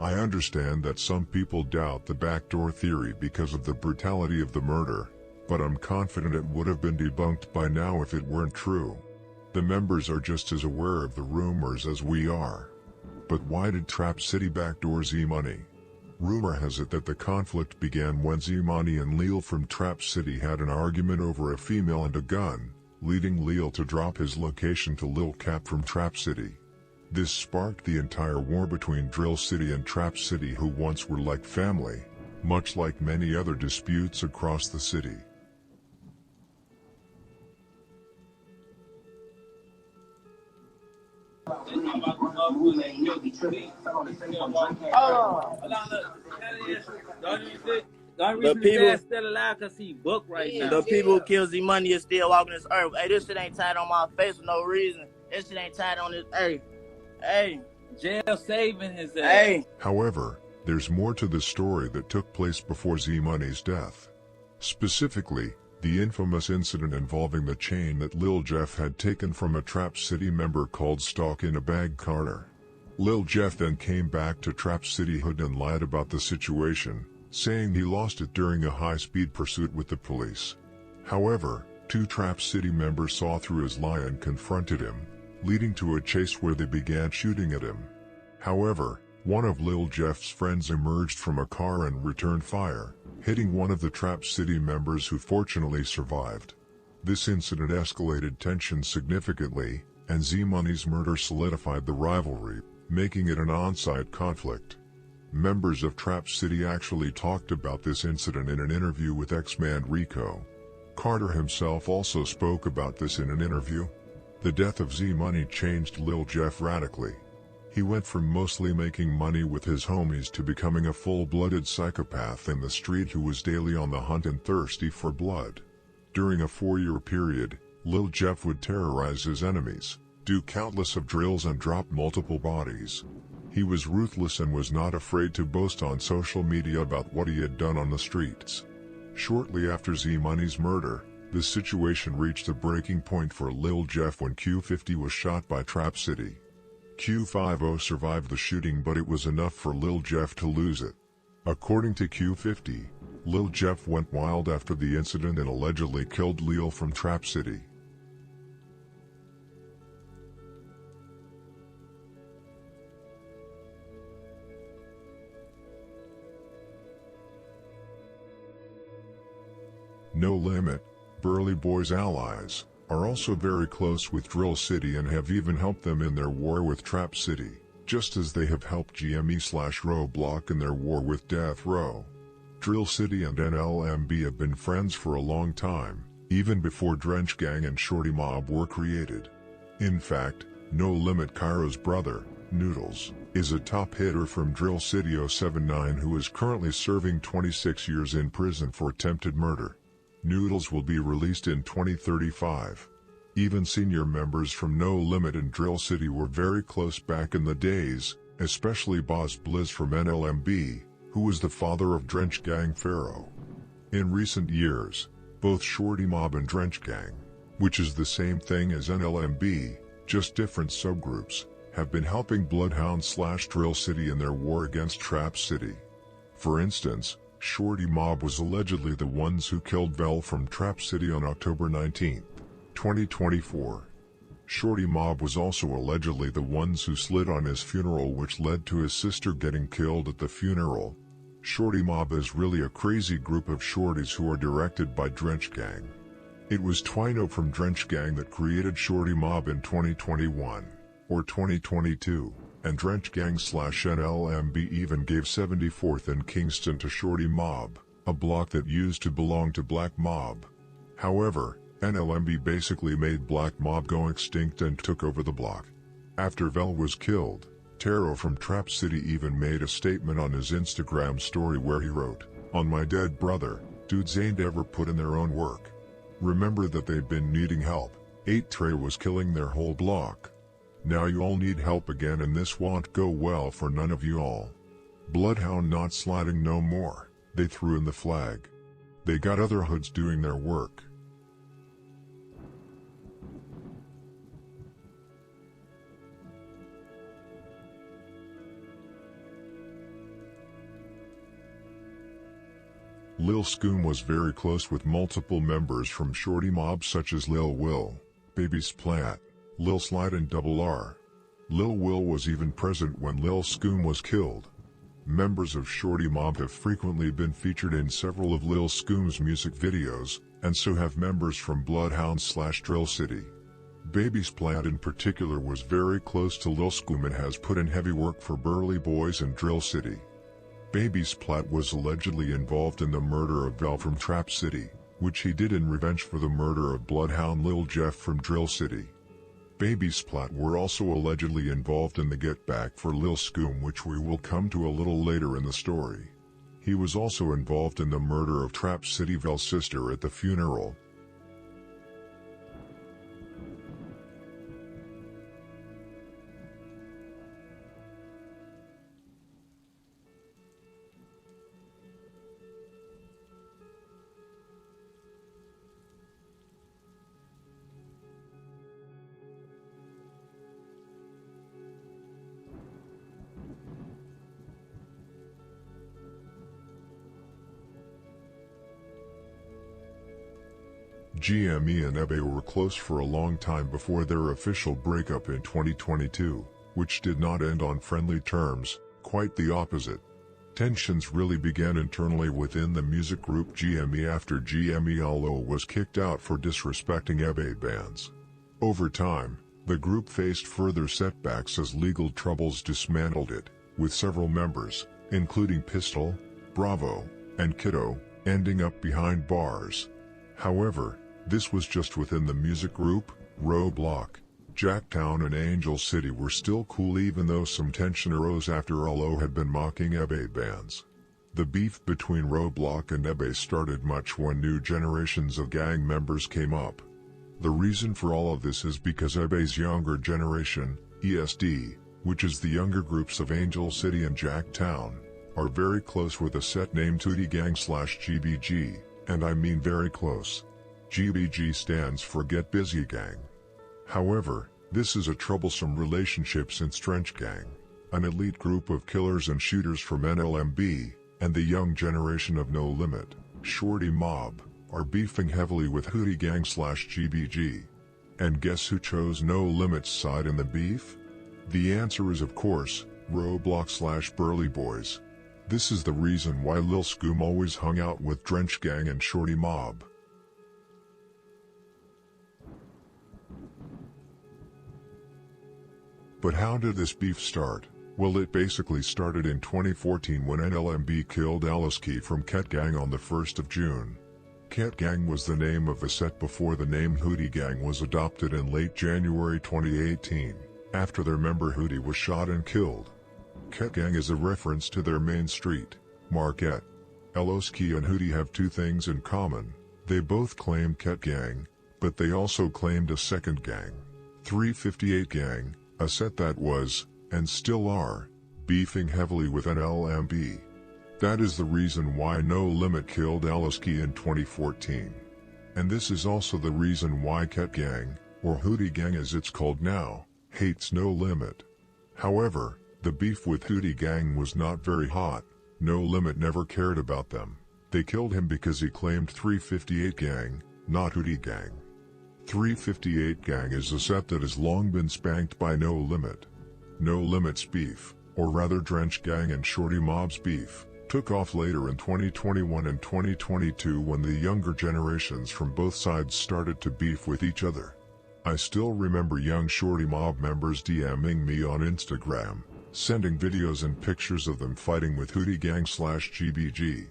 I understand that some people doubt the backdoor theory because of the brutality of the murder, but I'm confident it would have been debunked by now if it weren't true. The members are just as aware of the rumors as we are. But why did Trap City backdoor Z Money? Rumor has it that the conflict began when Z Money and Lil from Trap City had an argument over a female and a gun, leading Lil to drop his location to Lil Cap from Trap City. This sparked the entire war between Drill City and Trap City, who once were like family, much like many other disputes across the city. The people still alive because he booked right now. The people who kill Z Money is still walking this earth. Hey, this shit ain't tied on my face for no reason. This shit ain't tied on this earth. Hey, jail saving his ass. Hey. However, there's more to the story that took place before Z Money's death. Specifically, the infamous incident involving the chain that Lil Jeff had taken from a Trap City member called Stock in a Bag Carter. Lil Jeff then came back to Trap City Hood and lied about the situation, saying he lost it during a high-speed pursuit with the police. However, two Trap City members saw through his lie and confronted him, leading to a chase where they began shooting at him. However, one of Lil Jeff's friends emerged from a car and returned fire, hitting one of the Trap City members, who fortunately survived. This incident escalated tension significantly, and Z Money's murder solidified the rivalry, making it an on-site conflict. Members of Trap City actually talked about this incident in an interview with X-Man Rico. Carter himself also spoke about this in an interview. The death of Z Money changed Lil Jeff radically. He went from mostly making money with his homies to becoming a full-blooded psychopath in the street who was daily on the hunt and thirsty for blood. During a 4-year period, Lil Jeff would terrorize his enemies, do countless of drills and drop multiple bodies. He was ruthless and was not afraid to boast on social media about what he had done on the streets. Shortly after Z Money's murder, the situation reached a breaking point for Lil Jeff when Q50 was shot by Trap City. Q50 survived the shooting, but it was enough for Lil Jeff to lose it. According to Q50, Lil Jeff went wild after the incident and allegedly killed Lil from Trap City. No Limit, Burley Boys' allies, are also very close with Drill City and have even helped them in their war with Trap City, just as they have helped GME/Roadblock in their war with Death Row. Drill City and NLMB have been friends for a long time, even before Drench Gang and Shorty Mob were created. In fact, No Limit Cairo's brother, Noodles, is a top hitter from Drill City 079 who is currently serving 26 years in prison for attempted murder. Noodles will be released in 2035. Even senior members from No Limit and Drill City were very close back in the days, especially Boz Blizz from NLMB, who was the father of Drench Gang Pharaoh. In recent years, both Shorty Mob and Drench Gang, which is the same thing as NLMB, just different subgroups, have been helping Bloodhound/Drill City in their war against Trap City. For instance, Shorty Mob was allegedly the ones who killed Vel from Trap City on October 19, 2024. Shorty Mob was also allegedly the ones who slid on his funeral, which led to his sister getting killed at the funeral. Shorty Mob is really a crazy group of shorties who are directed by Drench Gang. It was Twino from Drench Gang that created Shorty Mob in 2021, or 2022, and Drench Gang/NLMB even gave 74th and Kingston to Shorty Mob, a block that used to belong to Black Mob. However, NLMB basically made Black Mob go extinct and took over the block. After Vel was killed, Taro from Trap City even made a statement on his Instagram story where he wrote, "On my dead brother, dudes ain't ever put in their own work. Remember that they've been needing help. 8 Trey was killing their whole block. Now you all need help again and this won't go well for none of you all. Bloodhound not sliding no more, they threw in the flag. They got other hoods doing their work." Lil Scoom was very close with multiple members from Shorty Mob such as Lil Will, Baby Splat, Lil Slide and Double R. Lil Will was even present when Lil Scoom was killed. Members of Shorty Mob have frequently been featured in several of Lil Scoom's music videos, and so have members from Bloodhound/Drill City. Baby Splat in particular was very close to Lil Scoom and has put in heavy work for Burley Boys and Drill City. Baby Splat was allegedly involved in the murder of Vel from Trap City, which he did in revenge for the murder of Bloodhound Lil Jeff from Drill City. Baby Splat were also allegedly involved in the get back for Lil Scoom, which we will come to a little later in the story. He was also involved in the murder of Trap City Vel's sister at the funeral. GME and Ebe were close for a long time before their official breakup in 2022, which did not end on friendly terms, quite the opposite. Tensions really began internally within the music group GME after GME Alo was kicked out for disrespecting Ebe bands. Over time, the group faced further setbacks as legal troubles dismantled it, with several members, including Pistol, Bravo, and Kiddo, ending up behind bars. However, this was just within the music group. Roadblock, Jacktown and Angel City were still cool even though some tension arose after Alo had been mocking Ebe bands. The beef between Roadblock and Ebe started much when new generations of gang members came up. The reason for all of this is because Ebe's younger generation, ESD, which is the younger groups of Angel City and Jacktown, are very close with a set named Tootie Gang/GBG, and I mean very close. GBG stands for Get Busy Gang. However, this is a troublesome relationship since Drench Gang, an elite group of killers and shooters from NLMB, and the young generation of No Limit, Shorty Mob, are beefing heavily with Hootie Gang/GBG. And guess who chose No Limit's side in the beef? The answer is of course, Roadblock/Burley Boys. This is the reason why Lil Scoom always hung out with Drench Gang and Shorty Mob. But how did this beef start? Well, it basically started in 2014 when NLMB killed Aloski from Ket Gang on the 1st of June. Ket Gang was the name of a set before the name Hootie Gang was adopted in late January 2018, after their member Hootie was shot and killed. Ket Gang is a reference to their main street, Marquette. Aloski and Hootie have two things in common. They both claimed Ket Gang, but they also claimed a second gang, 358 Gang, a set that was, and still are, beefing heavily with NLMB. That is the reason why No Limit killed Aloski in 2014. And this is also the reason why Ket Gang, or Hootie Gang as it's called now, hates No Limit. However, the beef with Hootie Gang was not very hot. No Limit never cared about them. They killed him because he claimed 358 Gang, not Hootie Gang. 358 Gang is a set that has long been spanked by No Limit. No Limit's beef, or rather Drench Gang and Shorty Mob's beef, took off later in 2021 and 2022 when the younger generations from both sides started to beef with each other. I still remember young Shorty Mob members DMing me on Instagram, sending videos and pictures of them fighting with Hootie Gang/GBG.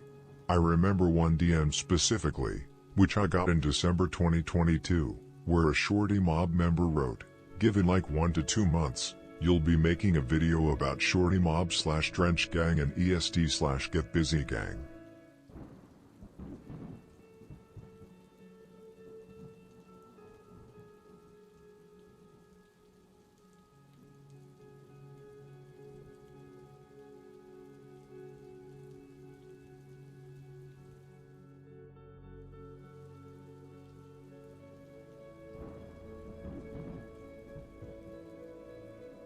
I remember one DM specifically, which I got in December 2022, where a Shorty Mob member wrote, "Given like 1 to 2 months, you'll be making a video about Shorty Mob/Drench Gang and ESD/Get Busy Gang."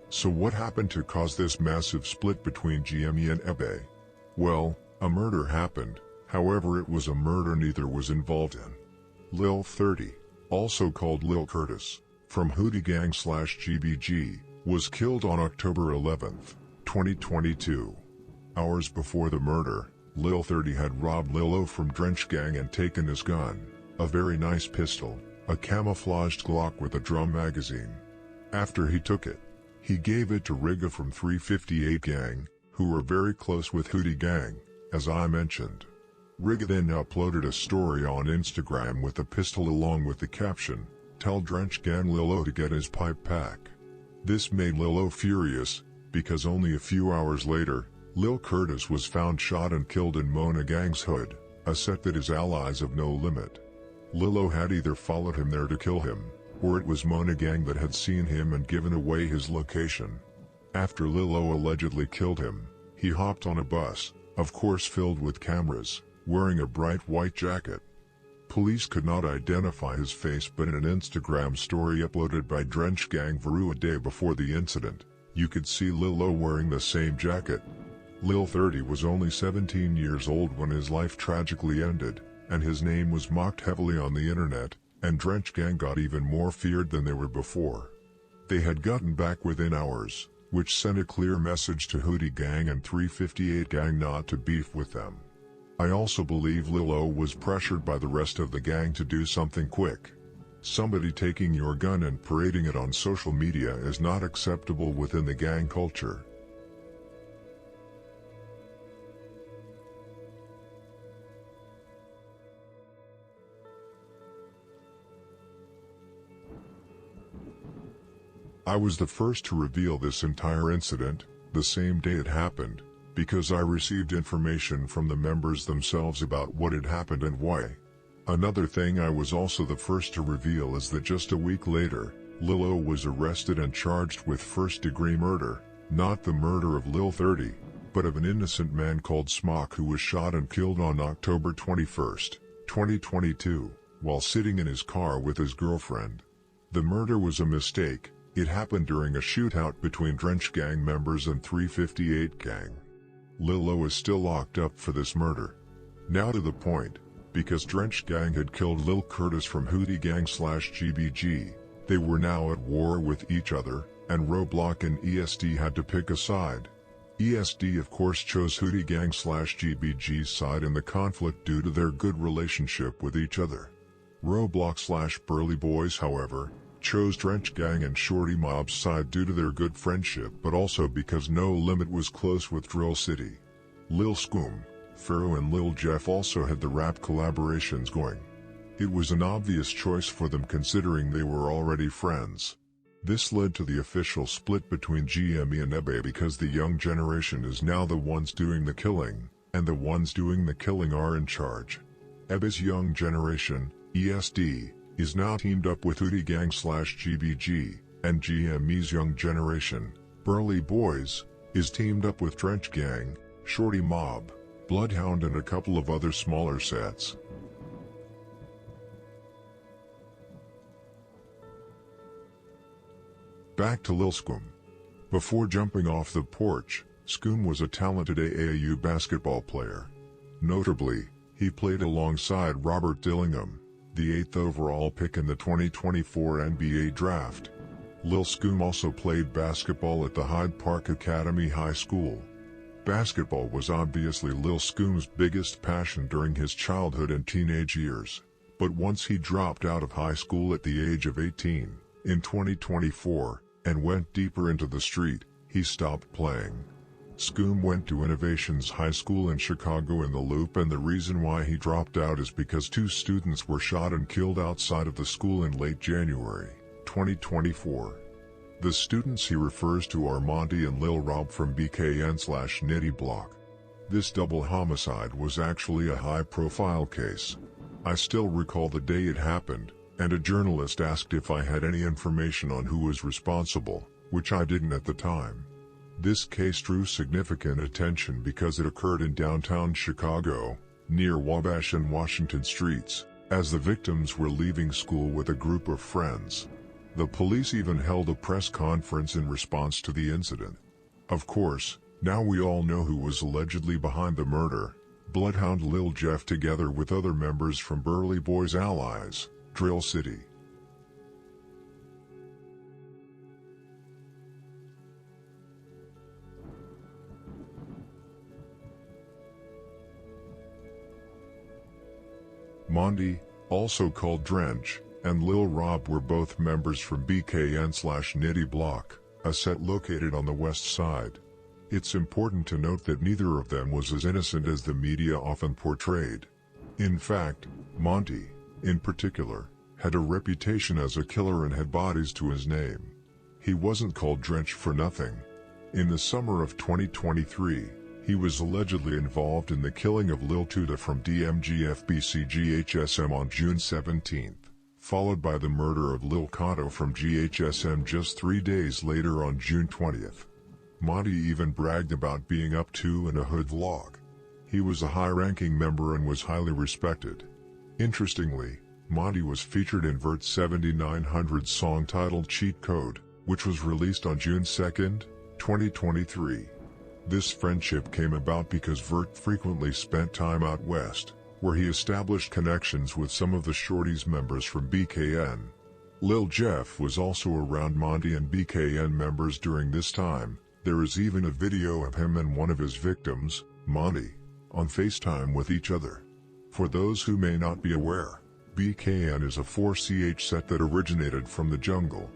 So what happened to cause this massive split between GME and Ebe? Well, a murder happened, however it was a murder neither was involved in. Lil 30, also called Lil Curtis, from Hootie Gang/GBG, was killed on October 11, 2022. Hours before the murder, Lil 30 had robbed Lilo from Drench Gang and taken his gun, a very nice pistol, a camouflaged Glock with a drum magazine. After he took it, he gave it to Riga from 358 Gang, who were very close with Hootie Gang, as I mentioned. Riga then uploaded a story on Instagram with the pistol along with the caption, "Tell Drench Gang Lilo to get his pipe pack." This made Lilo furious, because only a few hours later, Lil Curtis was found shot and killed in Mona Gang's hood, a set that is allies of No Limit. Lilo had either followed him there to kill him, or it was Mona Gang that had seen him and given away his location. After Lilo allegedly killed him, he hopped on a bus, of course filled with cameras, wearing a bright white jacket. Police could not identify his face, but in an Instagram story uploaded by Drench Gang Veru a day before the incident, you could see Lilo wearing the same jacket. Lil 30 was only 17 years old when his life tragically ended, and his name was mocked heavily on the internet, and Drench Gang got even more feared than they were before. They had gotten back within hours, which sent a clear message to Hootie Gang and 358 Gang not to beef with them. I also believe Lilo was pressured by the rest of the gang to do something quick. Somebody taking your gun and parading it on social media is not acceptable within the gang culture. I was the first to reveal this entire incident, the same day it happened, because I received information from the members themselves about what had happened and why. Another thing I was also the first to reveal is that just a week later, Lilo was arrested and charged with first-degree murder, not the murder of Lil 30, but of an innocent man called Smock who was shot and killed on October 21, 2022, while sitting in his car with his girlfriend. The murder was a mistake. It happened during a shootout between Drench Gang members and 358 Gang. Lilo is still locked up for this murder. Now to the point, because Drench Gang had killed Lil Curtis from Hootie Gang/GBG, they were now at war with each other, and Roblox and ESD had to pick a side. ESD of course chose Hootie Gang/GBG's side in the conflict due to their good relationship with each other. Roblox/Burleyboys, however, chose Drench Gang and Shorty Mob's side due to their good friendship, but also because No Limit was close with Drill City. Lil Scoom, Pharaoh and Lil Jeff also had the rap collaborations going. It was an obvious choice for them considering they were already friends. This led to the official split between GME and Ebe because the young generation is now the ones doing the killing, and the ones doing the killing are in charge. Ebe's young generation, ESD, is now teamed up with Udi Gang / GBG, and GME's young generation, Burley Boys, is teamed up with Drench Gang, Shorty Mob, Bloodhound and a couple of other smaller sets. Back to Lil Scoom. Before jumping off the porch, Scoom was a talented AAU basketball player. Notably, he played alongside Robert Dillingham, the 8th overall pick in the 2024 NBA Draft. Lil Scoom also played basketball at the Hyde Park Academy High School. Basketball was obviously Lil Scoom's biggest passion during his childhood and teenage years, but once he dropped out of high school at the age of 18, in 2024, and went deeper into the street, he stopped playing. Scoom went to Innovations High School in Chicago in the Loop, and the reason why he dropped out is because 2 students were shot and killed outside of the school in late January, 2024. The students he refers to are Monty and Lil Rob from BKN/Nitty Block. This double homicide was actually a high-profile case. I still recall the day it happened, and a journalist asked if I had any information on who was responsible, which I didn't at the time. This case drew significant attention because it occurred in downtown Chicago, near Wabash and Washington Streets, as the victims were leaving school with a group of friends. The police even held a press conference in response to the incident. Of course, now we all know who was allegedly behind the murder: Bloodhound Lil Jeff together with other members from Burley Boys' allies, Drill City. Monty, also called Drench, and Lil Rob were both members from BKN/Nitty Block, a set located on the west side. It's important to note that neither of them was as innocent as the media often portrayed. In fact, Monty, in particular, had a reputation as a killer and had bodies to his name. He wasn't called Drench for nothing. In the summer of 2023, he was allegedly involved in the killing of Lil Tuda from DMGFBC-GHSM on June 17, followed by the murder of Lil Kato from GHSM just 3 days later on June 20. Monty even bragged about being up to in a hood vlog. He was a high-ranking member and was highly respected. Interestingly, Monty was featured in Vert's 7900 song titled Cheat Code, which was released on June 2, 2023. This friendship came about because Vert frequently spent time out west, where he established connections with some of the Shorties members from BKN. Lil Jeff was also around Monty and BKN members during this time. There is even a video of him and one of his victims, Monty, on FaceTime with each other. For those who may not be aware, BKN is a 4CH set that originated from the jungle.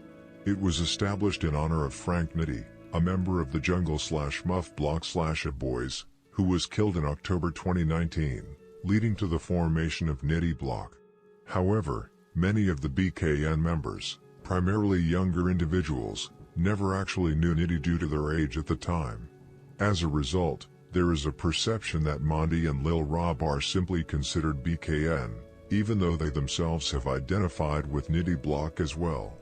It was established in honor of Frank Nitty, a member of the Jungle/Muff Block/A Boys, who was killed in October 2019, leading to the formation of Nitty Block. However, many of the BKN members, primarily younger individuals, never actually knew Nitty due to their age at the time. As a result, there is a perception that Monty and Lil Rob are simply considered BKN, even though they themselves have identified with Nitty Block as well.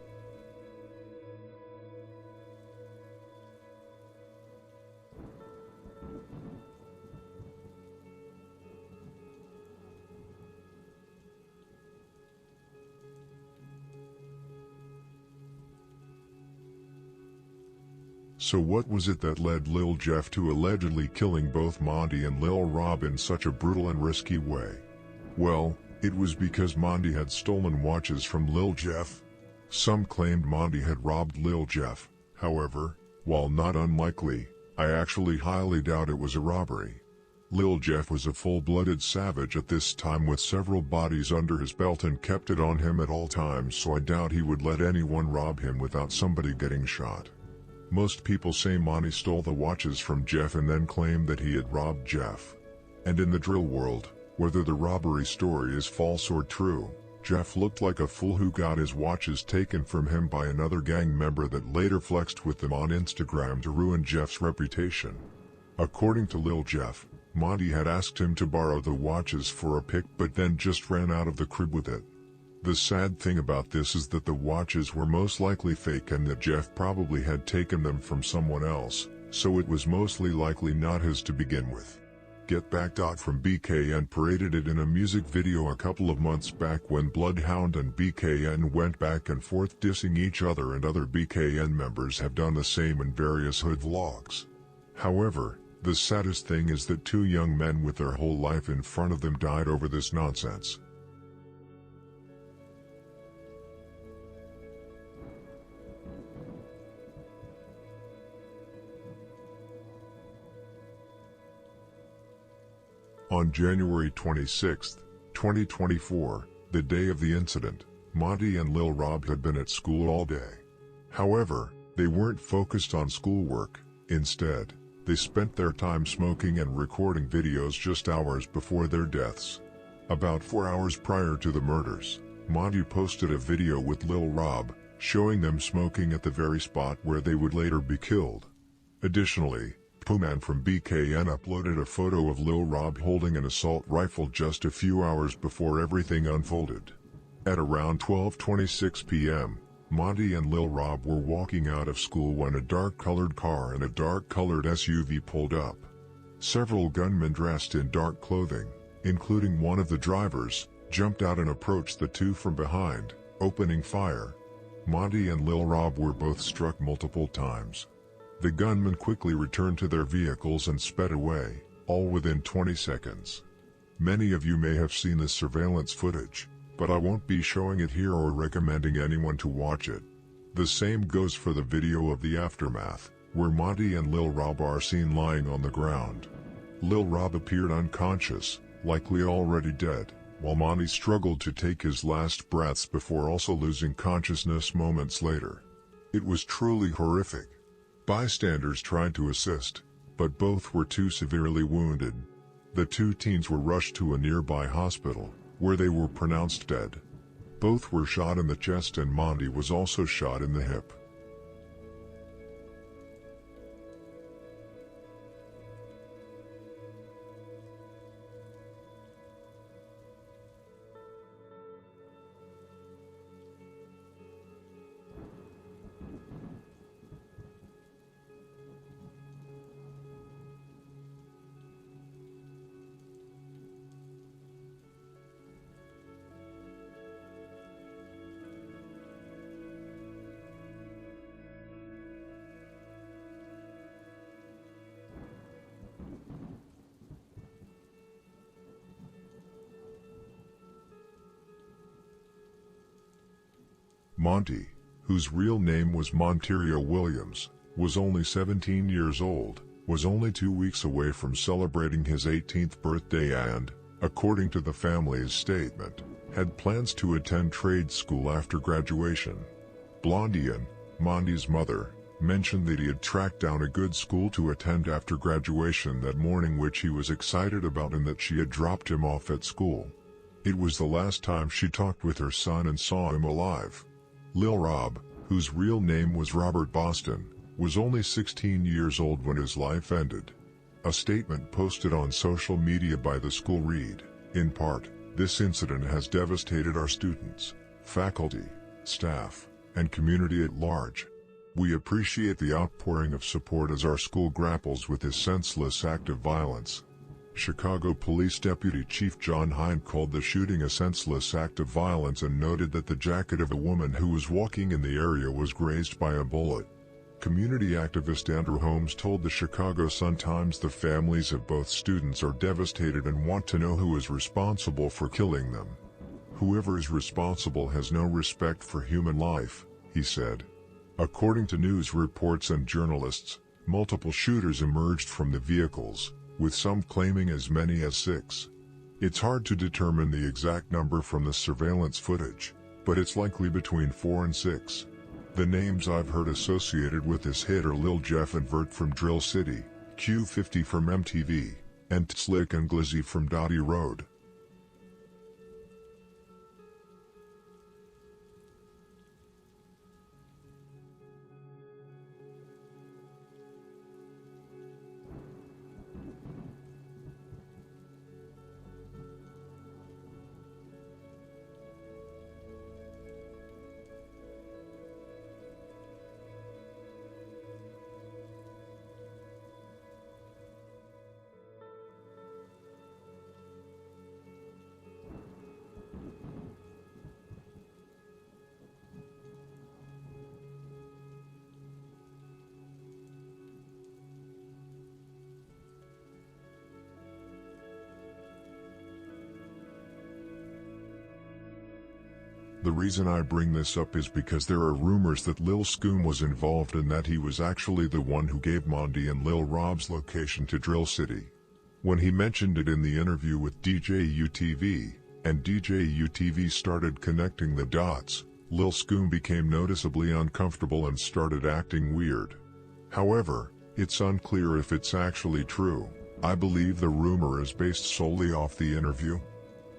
So what was it that led Lil Jeff to allegedly killing both Monty and Lil Rob in such a brutal and risky way? Well, it was because Monty had stolen watches from Lil Jeff. Some claimed Monty had robbed Lil Jeff. However, while not unlikely, I actually highly doubt it was a robbery. Lil Jeff was a full-blooded savage at this time with several bodies under his belt and kept it on him at all times, so I doubt he would let anyone rob him without somebody getting shot. Most people say Monty stole the watches from Jeff and then claimed that he had robbed Jeff. And in the drill world, whether the robbery story is false or true, Jeff looked like a fool who got his watches taken from him by another gang member that later flexed with them on Instagram to ruin Jeff's reputation. According to Lil Jeff, Monty had asked him to borrow the watches for a pic but then just ran out of the crib with it. The sad thing about this is that the watches were most likely fake and that Jeff probably had taken them from someone else, so it was mostly likely not his to begin with. Get Back. From BKN paraded it in a music video a couple of months back when Bloodhound and BKN went back and forth dissing each other, and other BKN members have done the same in various hood vlogs. However, the saddest thing is that two young men with their whole life in front of them died over this nonsense. On January 26, 2024, the day of the incident, Monty and Lil Rob had been at school all day. However, they weren't focused on schoolwork. Instead, they spent their time smoking and recording videos just hours before their deaths. About 4 hours prior to the murders, Monty posted a video with Lil Rob, showing them smoking at the very spot where they would later be killed. Additionally, Poohman from BKN uploaded a photo of Lil Rob holding an assault rifle just a few hours before everything unfolded. At around 12:26 p.m., Monty and Lil Rob were walking out of school when a dark-colored car and a dark-colored SUV pulled up. Several gunmen dressed in dark clothing, including one of the drivers, jumped out and approached the two from behind, opening fire. Monty and Lil Rob were both struck multiple times. The gunmen quickly returned to their vehicles and sped away, all within 20 seconds. Many of you may have seen this surveillance footage, but I won't be showing it here or recommending anyone to watch it. The same goes for the video of the aftermath, where Monty and Lil Rob are seen lying on the ground. Lil Rob appeared unconscious, likely already dead, while Monty struggled to take his last breaths before also losing consciousness moments later. It was truly horrific. Bystanders tried to assist, but both were too severely wounded. The two teens were rushed to a nearby hospital, where they were pronounced dead. Both were shot in the chest and Monty was also shot in the hip. Monty, whose real name was Monterio Williams, was only 17 years old, was only 2 weeks away from celebrating his 18th birthday and, according to the family's statement, had plans to attend trade school after graduation. Blondian, Monty's mother, mentioned that he had tracked down a good school to attend after graduation that morning, which he was excited about, and that she had dropped him off at school. It was the last time she talked with her son and saw him alive. Lil Rob, whose real name was Robert Boston, was only 16 years old when his life ended. A statement posted on social media by the school read, in part, "This incident has devastated our students, faculty, staff, and community at large. We appreciate the outpouring of support as our school grapples with this senseless act of violence." Chicago Police Deputy Chief John Hine called the shooting a senseless act of violence and noted that the jacket of a woman who was walking in the area was grazed by a bullet. Community activist Andrew Holmes told the Chicago Sun-Times the families of both students are devastated and want to know who is responsible for killing them. "Whoever is responsible has no respect for human life," he said. According to news reports and journalists, multiple shooters emerged from the vehicles, with some claiming as many as 6. It's hard to determine the exact number from the surveillance footage, but it's likely between 4 and 6. The names I've heard associated with this hit are Lil Jeff and Vert from Drill City, Q50 from MTV, and Slick and Glizzy from Dottie Road. The reason I bring this up is because there are rumors that Lil Scoom was involved and that he was actually the one who gave Mondi and Lil Rob's location to Drill City. When he mentioned it in the interview with DJ UTV, and DJ UTV started connecting the dots, Lil Scoom became noticeably uncomfortable and started acting weird. However, it's unclear if it's actually true. I believe the rumor is based solely off the interview.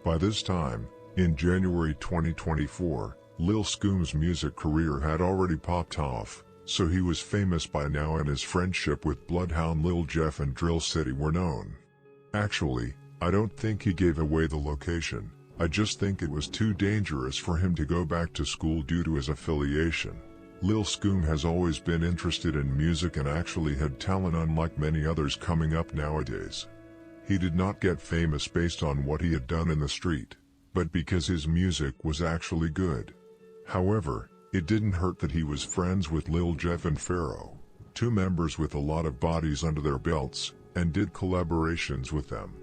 By this time, in January 2024, Lil Scoom's music career had already popped off, so he was famous by now and his friendship with Bloodhound Lil Jeff and Drill City were known. Actually, I don't think he gave away the location, I just think it was too dangerous for him to go back to school due to his affiliation. Lil Scoom has always been interested in music and actually had talent unlike many others coming up nowadays. He did not get famous based on what he had done in the street, but because his music was actually good. However, it didn't hurt that he was friends with Lil Jeff and Pharaoh, 2 members with a lot of bodies under their belts, and did collaborations with them.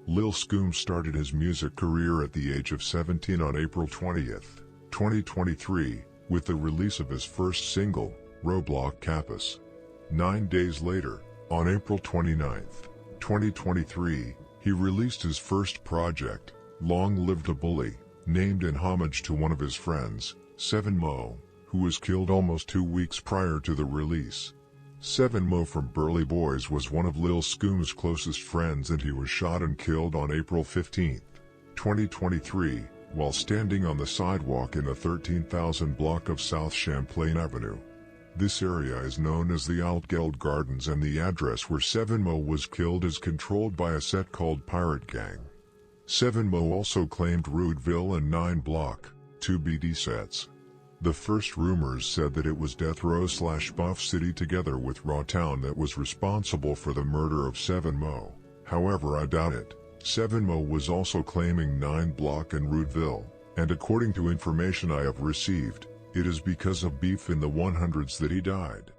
Lil Scoom started his music career at the age of 17 on April 20th, 2023, with the release of his first single, Roblox. 9 days later, on April 29th, 2023, he released his first project, Long Live the Bully, named in homage to one of his friends, 7mo, who was killed almost 2 weeks prior to the release. 7mo from Burleyboyz was one of Lil Scoom's closest friends and he was shot and killed on April 15, 2023, while standing on the sidewalk in the 13,000 block of South Champlain Avenue. This area is known as the Altgeld Gardens and the address where 7mo was killed is controlled by a set called Pirate Gang. 7mo also claimed Rudeville and 9 Block, 2 BD sets. The first rumors said that it was Death Row/Buff City together with Rawtown that was responsible for the murder of 7mo, however I doubt it. 7mo was also claiming 9 Block and Rudeville, and according to information I have received, it is because of beef in the 100s that he died.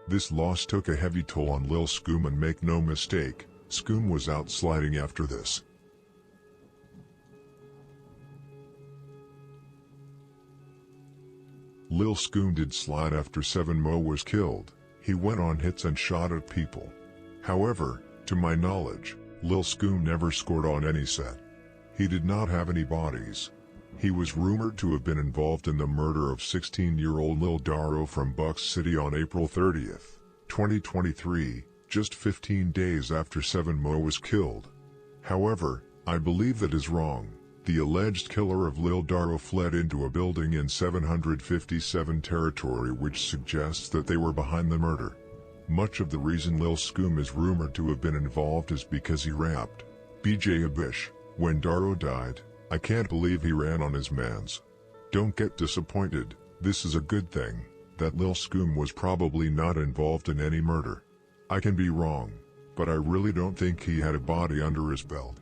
This loss took a heavy toll on Lil Scoom and make no mistake, Scoom was out sliding after this. Lil Scoom did slide after 7mo was killed. He went on hits and shot at people. However, to my knowledge, Lil Scoom never scored on any set. He did not have any bodies. He was rumored to have been involved in the murder of 16-year-old Lil Daro from Bucks City on April 30th, 2023, just 15 days after 7mo was killed. However, I believe that is wrong. The alleged killer of Lil Daro fled into a building in 757 territory, which suggests that they were behind the murder. Much of the reason Lil Scoom is rumored to have been involved is because he rapped, "BJ Abish, when Daro died, I can't believe he ran on his mans." Don't get disappointed, this is a good thing, that Lil Scoom was probably not involved in any murder. I can be wrong, but I really don't think he had a body under his belt.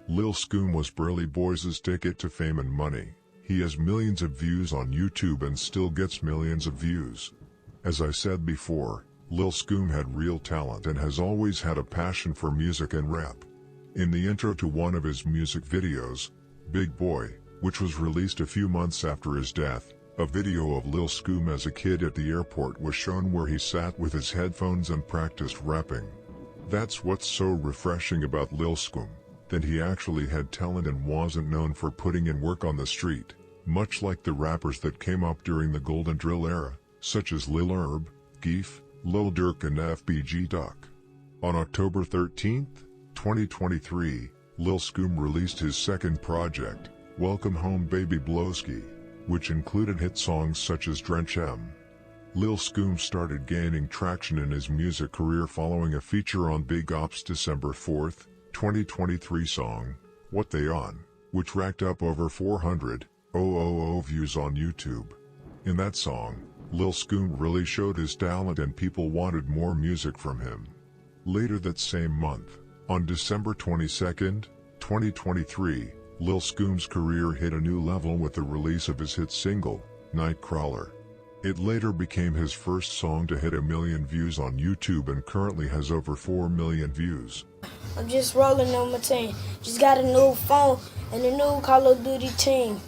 Lil Scoom was Burleyboyz's ticket to fame and money. He has millions of views on YouTube and still gets millions of views. As I said before, Lil Scoom had real talent and has always had a passion for music and rap. In the intro to one of his music videos, Big Boy, which was released a few months after his death. A video of Lil Scoom as a kid at the airport was shown where he sat with his headphones and practiced rapping. That's what's so refreshing about Lil Scoom, that he actually had talent and wasn't known for putting in work on the street, much like the rappers that came up during the Golden Drill era, such as Lil Herb, Geef, Lil Durk and FBG Duck. On October 13, 2023, Lil Scoom released his second project, Welcome Home Baby Blowski, which included hit songs such as Drench M. Lil Scoom started gaining traction in his music career following a feature on Big Op's December 4, 2023 song, What They On, which racked up over 400,000 views on YouTube. In that song, Lil Scoom really showed his talent and people wanted more music from him. Later that same month, on December 22, 2023, Lil Scoom's career hit a new level with the release of his hit single, Nightcrawler. It later became his first song to hit 1 million views on YouTube and currently has over 4 million views. I'm just rolling on my team. Just got a new phone and a new Call of Duty team.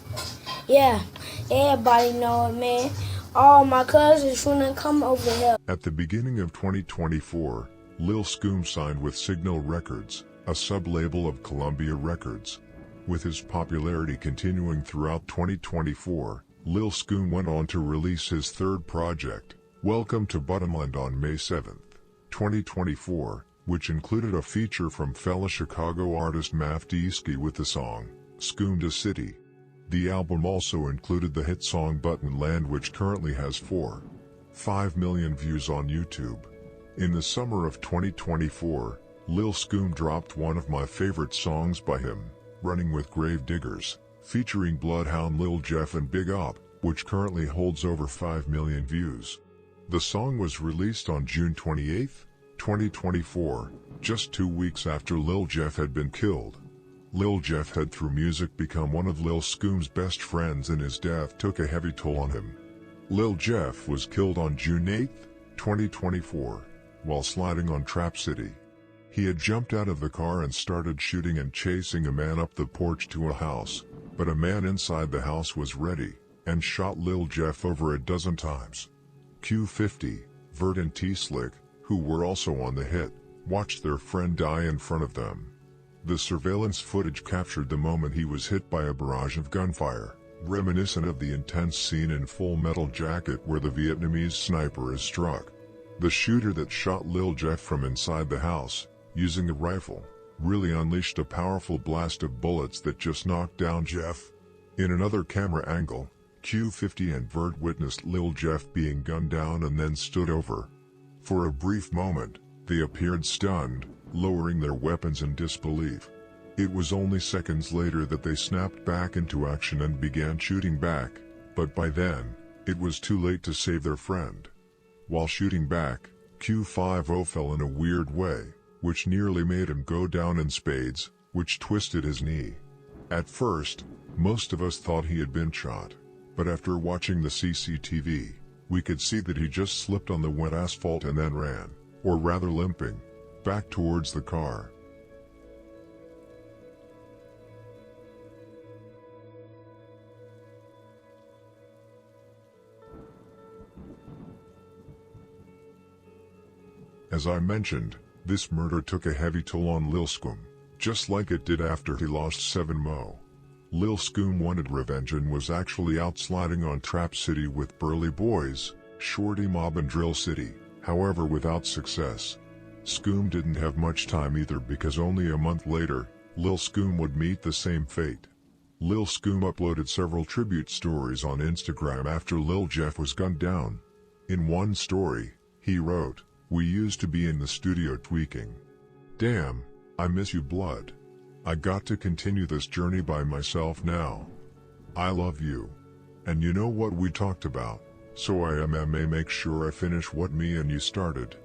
Yeah, everybody know it, man. All my cousins shouldn't come over here. At the beginning of 2024, Lil Scoom signed with Signal Records, a sub-label of Columbia Records. With his popularity continuing throughout 2024, Lil Scoom went on to release his third project, Welcome to Bottomland on May 7, 2024, which included a feature from fellow Chicago artist Maf Deesky with the song, Scoom to City. The album also included the hit song Button Land, which currently has 4.5 million views on YouTube. In the summer of 2024, Lil Scoom dropped one of my favorite songs by him, Running with Grave Diggers, featuring Bloodhound Lil Jeff and Big Op, which currently holds over 5 million views. The song was released on June 28, 2024, just 2 weeks after Lil Jeff had been killed. Lil Jeff had through music become one of Lil Scoom's best friends, and his death took a heavy toll on him. Lil Jeff was killed on June 8, 2024, while sliding on Trap City. He had jumped out of the car and started shooting and chasing a man up the porch to a house, but a man inside the house was ready, and shot Lil Jeff over a dozen times. Q50, Vert and T-Slick, who were also on the hit, watched their friend die in front of them. The surveillance footage captured the moment he was hit by a barrage of gunfire, reminiscent of the intense scene in Full Metal Jacket where the Vietnamese sniper is struck. The shooter that shot Lil Jeff from inside the house, using a rifle, really unleashed a powerful blast of bullets that just knocked down Jeff. In another camera angle, Q50 and Vert witnessed Lil Jeff being gunned down and then stood over. For a brief moment, they appeared stunned, lowering their weapons in disbelief. It was only seconds later that they snapped back into action and began shooting back, but by then, it was too late to save their friend. While shooting back, Q50 fell in a weird way, which nearly made him go down in spades, which twisted his knee. At first, most of us thought he had been shot, but after watching the CCTV, we could see that he just slipped on the wet asphalt and then ran, or rather limping, back towards the car. As I mentioned, this murder took a heavy toll on Lil Scoom, just like it did after he lost 7 Mo. Lil Scoom wanted revenge and was actually out sliding on Trap City with Burley Boys, Shorty Mob and Drill City, however without success. Scoom didn't have much time either, because only a month later, Lil Scoom would meet the same fate. Lil Scoom uploaded several tribute stories on Instagram after Lil Jeff was gunned down. In one story, he wrote, "We used to be in the studio tweaking. Damn, I miss you, blood. I got to continue this journey by myself now. I love you. And you know what we talked about, so I may make sure I finish what me and you started."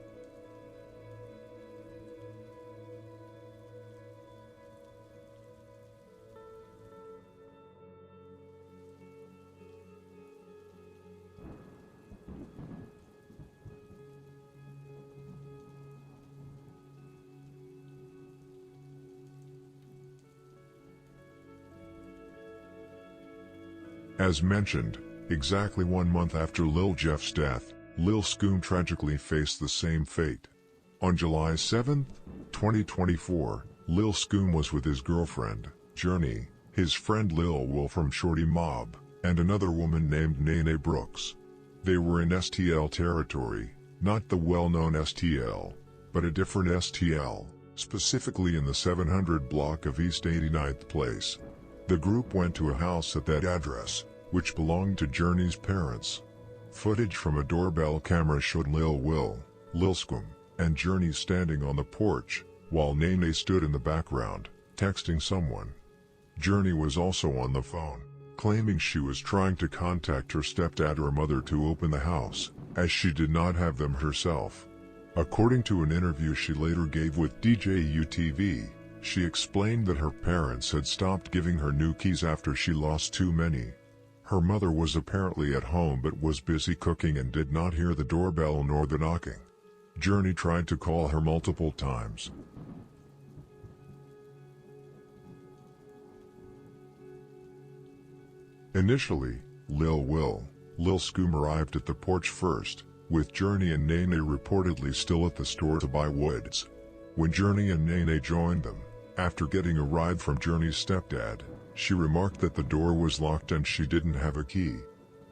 As mentioned, exactly 1 month after Lil Jeff's death, Lil Scoom tragically faced the same fate. On July 7, 2024, Lil Scoom was with his girlfriend, Journey, his friend Lil Will from Shorty Mob, and another woman named Nene Brooks. They were in STL territory, not the well-known STL, but a different STL, specifically in the 700 block of East 89th Place. The group went to a house at that address, which belonged to Journey's parents. Footage from a doorbell camera showed Lil Will, Lil Scoom, and Journey standing on the porch, while Nene stood in the background, texting someone. Journey was also on the phone, claiming she was trying to contact her stepdad or mother to open the house, as she did not have them herself. According to an interview she later gave with DJ UTV, she explained that her parents had stopped giving her new keys after she lost too many. Her mother was apparently at home but was busy cooking and did not hear the doorbell nor the knocking. Journey tried to call her multiple times. Initially, Lil Will, Lil Scoom arrived at the porch first, with Journey and Nene reportedly still at the store to buy woods. When Journey and Nene joined them, after getting a ride from Journey's stepdad, she remarked that the door was locked and she didn't have a key.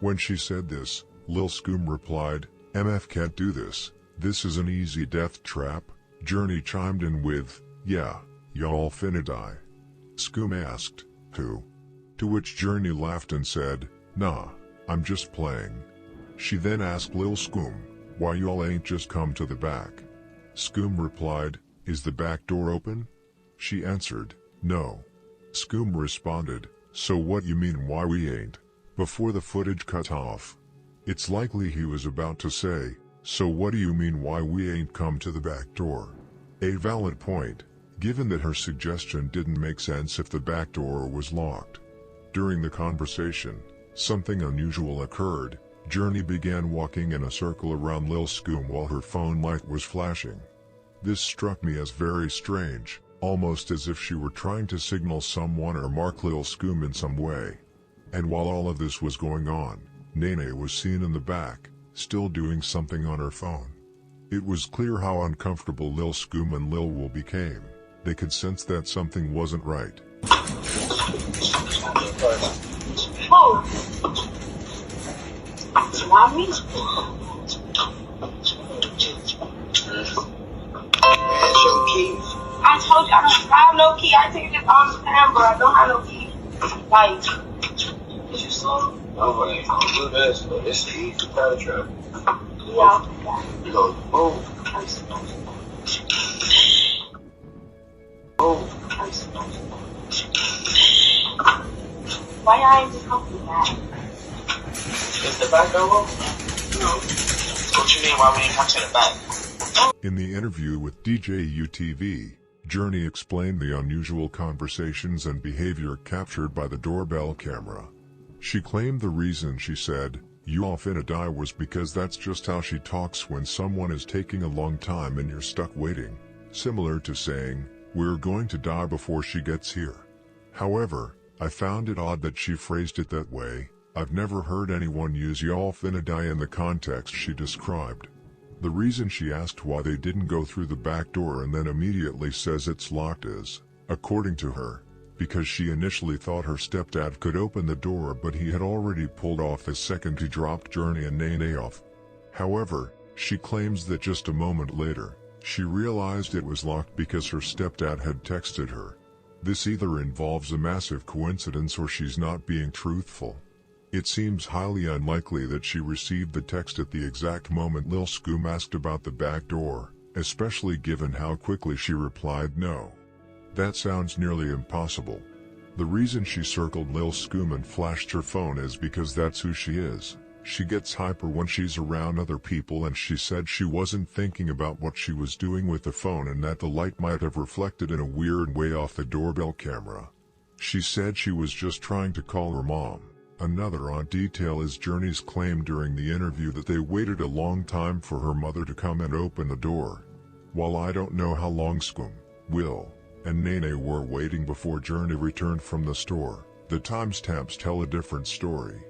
When she said this, Lil Scoom replied, "MF can't do this, this is an easy death trap." Journey chimed in with, "Yeah, y'all finna die." Scoom asked, "Who?" To which Journey laughed and said, "Nah, I'm just playing." She then asked Lil Scoom, "Why y'all ain't just come to the back?" Scoom replied, "Is the back door open?" She answered, "No." Scoom responded, "So what you mean why we ain't?" Before the footage cut off. It's likely he was about to say, "So what do you mean why we ain't come to the back door?" A valid point, given that her suggestion didn't make sense if the back door was locked. During the conversation, something unusual occurred. Journey began walking in a circle around Lil Scoom while her phone light was flashing. This struck me as very strange, almost as if she were trying to signal someone or mark Lil Scoom in some way. And while all of this was going on, Nene was seen in the back, still doing something on her phone. It was clear how uncomfortable Lil Scoom and Lil Will became. They could sense that something wasn't right. Oh. Mommy? That's your key. I told you I don't have no key. I take this on the camera. I don't have no key. Like, is you slow? No way. I'll do this. But this is easy to trap. Yeah. You go, boom. Boom. Why y'all ain't just come to that? Is the back door open? No. What you mean, why we ain't come to the back? In the interview with DJ UTV, Journey explained the unusual conversations and behavior captured by the doorbell camera. She claimed the reason she said, "You all finna die" was because that's just how she talks when someone is taking a long time and you're stuck waiting, similar to saying, "We're going to die before she gets here." However, I found it odd that she phrased it that way. I've never heard anyone use "y'all finna die" in the context she described. The reason she asked why they didn't go through the back door and then immediately says it's locked is, according to her, because she initially thought her stepdad could open the door but he had already pulled off the second he dropped Journey and Nene off. However, she claims that just a moment later, she realized it was locked because her stepdad had texted her. This either involves a massive coincidence or she's not being truthful. It seems highly unlikely that she received the text at the exact moment Lil Scoom asked about the back door, especially given how quickly she replied no. That sounds nearly impossible. The reason she circled Lil Scoom and flashed her phone is because that's who she is. She gets hyper when she's around other people, and she said she wasn't thinking about what she was doing with the phone and that the light might have reflected in a weird way off the doorbell camera. She said she was just trying to call her mom. Another odd detail is Journey's claim during the interview that they waited a long time for her mother to come and open the door. While I don't know how long Scoom, Will, and Nene were waiting before Journey returned from the store, The timestamps tell a different story.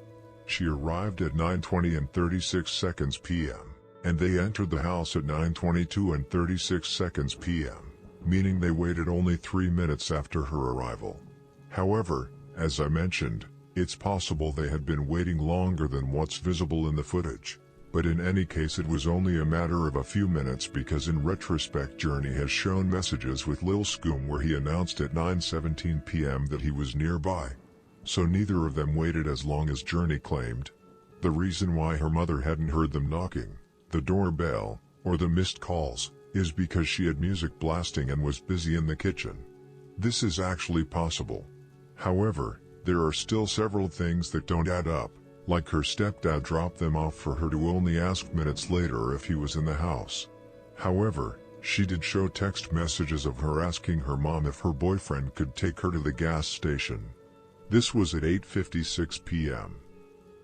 She arrived at 9:20 and 36 seconds p.m., and they entered the house at 9:22 and 36 seconds p.m., meaning they waited only 3 minutes after her arrival. However, as I mentioned, it's possible they had been waiting longer than what's visible in the footage. But in any case, it was only a matter of a few minutes, because in retrospect Journey has shown messages with Lil Scoom where he announced at 9:17 p.m. that he was nearby. So neither of them waited as long as Journey claimed. The reason why her mother hadn't heard them knocking, the doorbell, or the missed calls, is because she had music blasting and was busy in the kitchen. This is actually possible. However, there are still several things that don't add up, like her stepdad dropped them off for her to only ask minutes later if he was in the house. However, she did show text messages of her asking her mom if her boyfriend could take her to the gas station. This was at 8:56 p.m.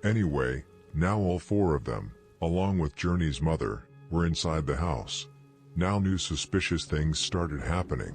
Anyway, now all four of them, along with Journey's mother, were inside the house. Now new suspicious things started happening.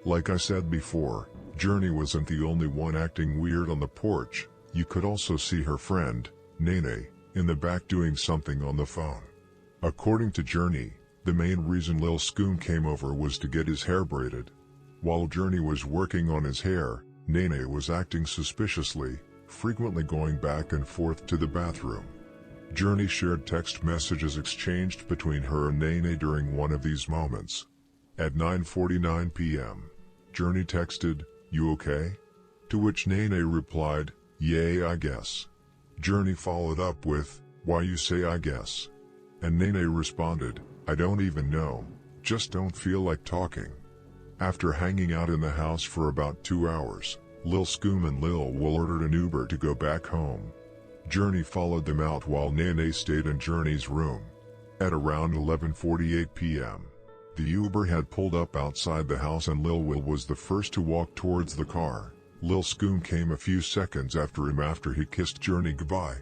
Like I said before, Journey wasn't the only one acting weird on the porch. You could also see her friend, Nene, in the back doing something on the phone. According to Journey, the main reason Lil Scoom came over was to get his hair braided. While Journey was working on his hair, Nene was acting suspiciously, frequently going back and forth to the bathroom. Journey shared text messages exchanged between her and Nene during one of these moments. At 9:49 p.m., Journey texted, "You okay?" To which Nene replied, "Yay, I guess." Journey followed up with, "Why you say I guess?" And Nene responded, "I don't even know, just don't feel like talking." After hanging out in the house for about 2 hours, Lil Scoom and Lil Will ordered an Uber to go back home. Journey followed them out while Nene stayed in Journey's room. At around 11:48 p.m., the Uber had pulled up outside the house and Lil Will was the first to walk towards the car. Lil Scoom came a few seconds after him after he kissed Journey goodbye.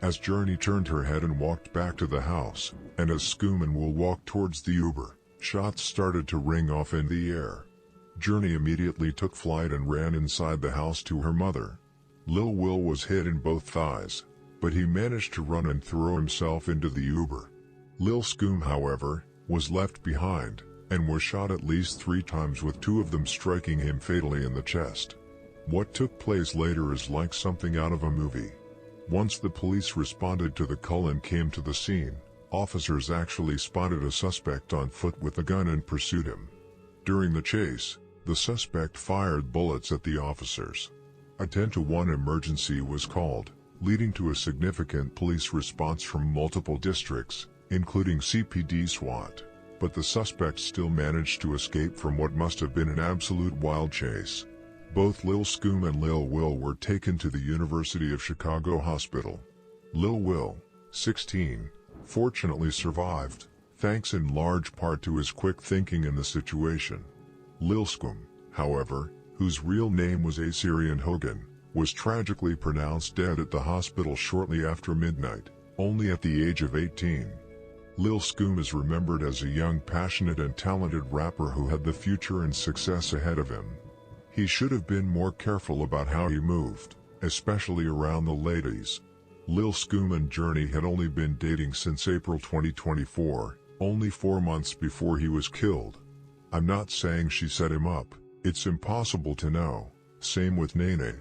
As Journey turned her head and walked back to the house, and as Scoom and Will walked towards the Uber, shots started to ring off in the air. Journey immediately took flight and ran inside the house to her mother. Lil Will was hit in both thighs, but he managed to run and throw himself into the Uber. Lil Scoom, however, was left behind, and was shot at least 3 times, with 2 of them striking him fatally in the chest. What took place later is like something out of a movie. Once the police responded to the call and came to the scene, officers actually spotted a suspect on foot with a gun and pursued him. During the chase, the suspect fired bullets at the officers. A 10-1 emergency was called, leading to a significant police response from multiple districts, including CPD SWAT, but the suspect still managed to escape from what must have been an absolute wild chase. Both Lil Scoom and Lil Will were taken to the University of Chicago Hospital. Lil Will, 16, fortunately survived, thanks in large part to his quick thinking in the situation. Lil Scoom, however, whose real name was Assyrian Hogan, was tragically pronounced dead at the hospital shortly after midnight, only at the age of 18. Lil Scoom is remembered as a young, passionate and talented rapper who had the future and success ahead of him. He should have been more careful about how he moved, especially around the ladies. Lil Scoom and Journey had only been dating since April 2024, only 4 months before he was killed. I'm not saying she set him up, it's impossible to know, same with Nene.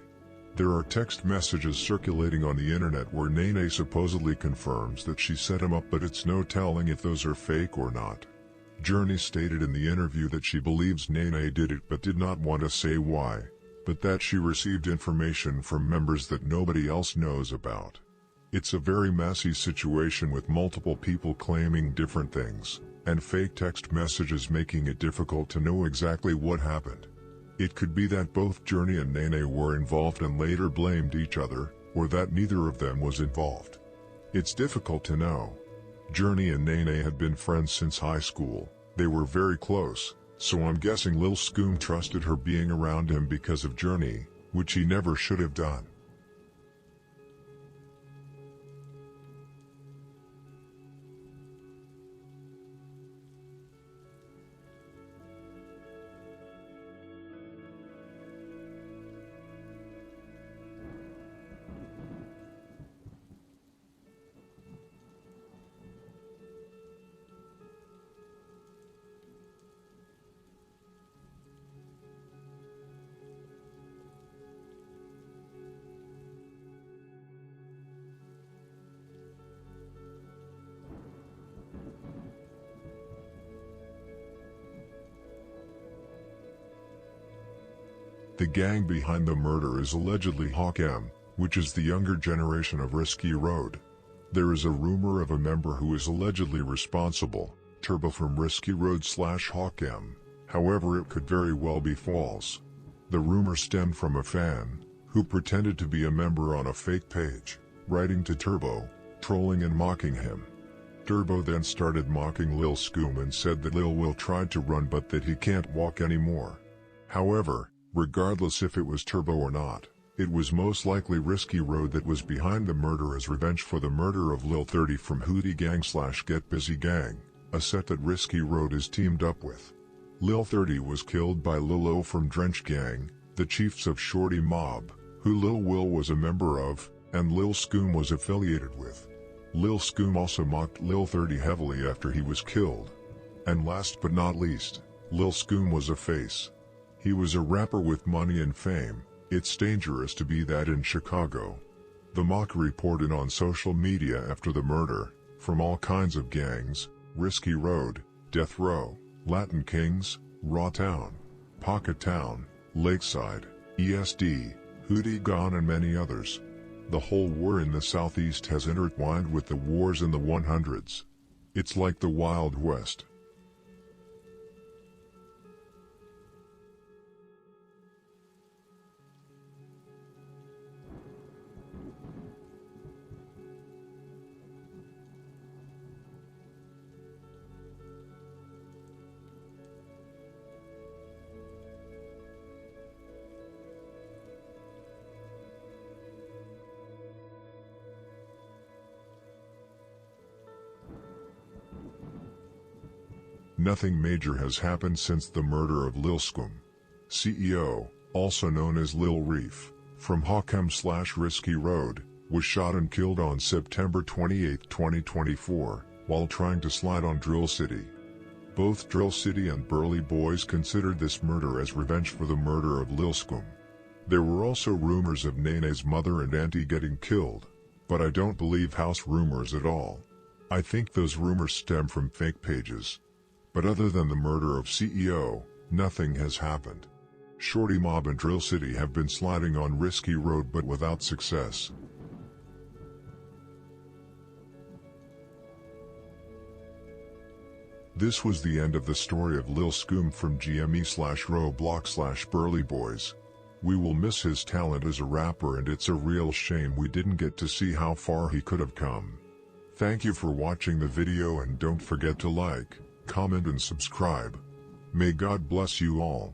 There are text messages circulating on the internet where Nene supposedly confirms that she set him up, but it's no telling if those are fake or not. Journey stated in the interview that she believes Nene did it but did not want to say why, but that she received information from members that nobody else knows about. It's a very messy situation with multiple people claiming different things, and fake text messages making it difficult to know exactly what happened. It could be that both Journey and Nene were involved and later blamed each other, or that neither of them was involved. It's difficult to know. Journey and Nene had been friends since high school. They were very close, so I'm guessing Lil Scoom trusted her being around him because of Journey, which he never should have done. The gang behind the murder is allegedly Hawk M, which is the younger generation of Risky Road. There is a rumor of a member who is allegedly responsible, Turbo from Risky Road / Hawk M. However, it could very well be false. The rumor stemmed from a fan, who pretended to be a member on a fake page, writing to Turbo, trolling and mocking him. Turbo then started mocking Lil Scoom and said that Lil will try to run but that he can't walk anymore. However, regardless if it was Turbo or not, it was most likely Risky Road that was behind the murder as revenge for the murder of Lil 30 from Hootie Gang / Get Busy Gang, a set that Risky Road is teamed up with. Lil 30 was killed by Lil O from Drench Gang, the chiefs of Shorty Mob, who Lil Will was a member of, and Lil Scoom was affiliated with. Lil Scoom also mocked Lil 30 heavily after he was killed. And last but not least, Lil Scoom was a face. He was a rapper with money and fame. It's dangerous to be that in Chicago. The mock reported on social media after the murder, from all kinds of gangs, Risky Road, Death Row, Latin Kings, Raw Town, Pocket Town, Lakeside, ESD, Hootie Gone and many others. The whole war in the Southeast has intertwined with the wars in the 100s. It's like the Wild West. Nothing major has happened since the murder of Lil Scoom. CEO, also known as Lil Reef, from Hawkem / Risky Road, was shot and killed on September 28, 2024, while trying to slide on Drill City. Both Drill City and Burley Boys considered this murder as revenge for the murder of Lil Scoom. There were also rumors of Nene's mother and auntie getting killed, but I don't believe house rumors at all. I think those rumors stem from fake pages. But other than the murder of CEO, nothing has happened. Shorty Mob and Drill City have been sliding on Risky Road but without success. This was the end of the story of Lil Scoom from GME/Roblox/Burleyboys. We will miss his talent as a rapper and it's a real shame we didn't get to see how far he could have come. Thank you for watching the video and don't forget to like, comment and subscribe. May God bless you all.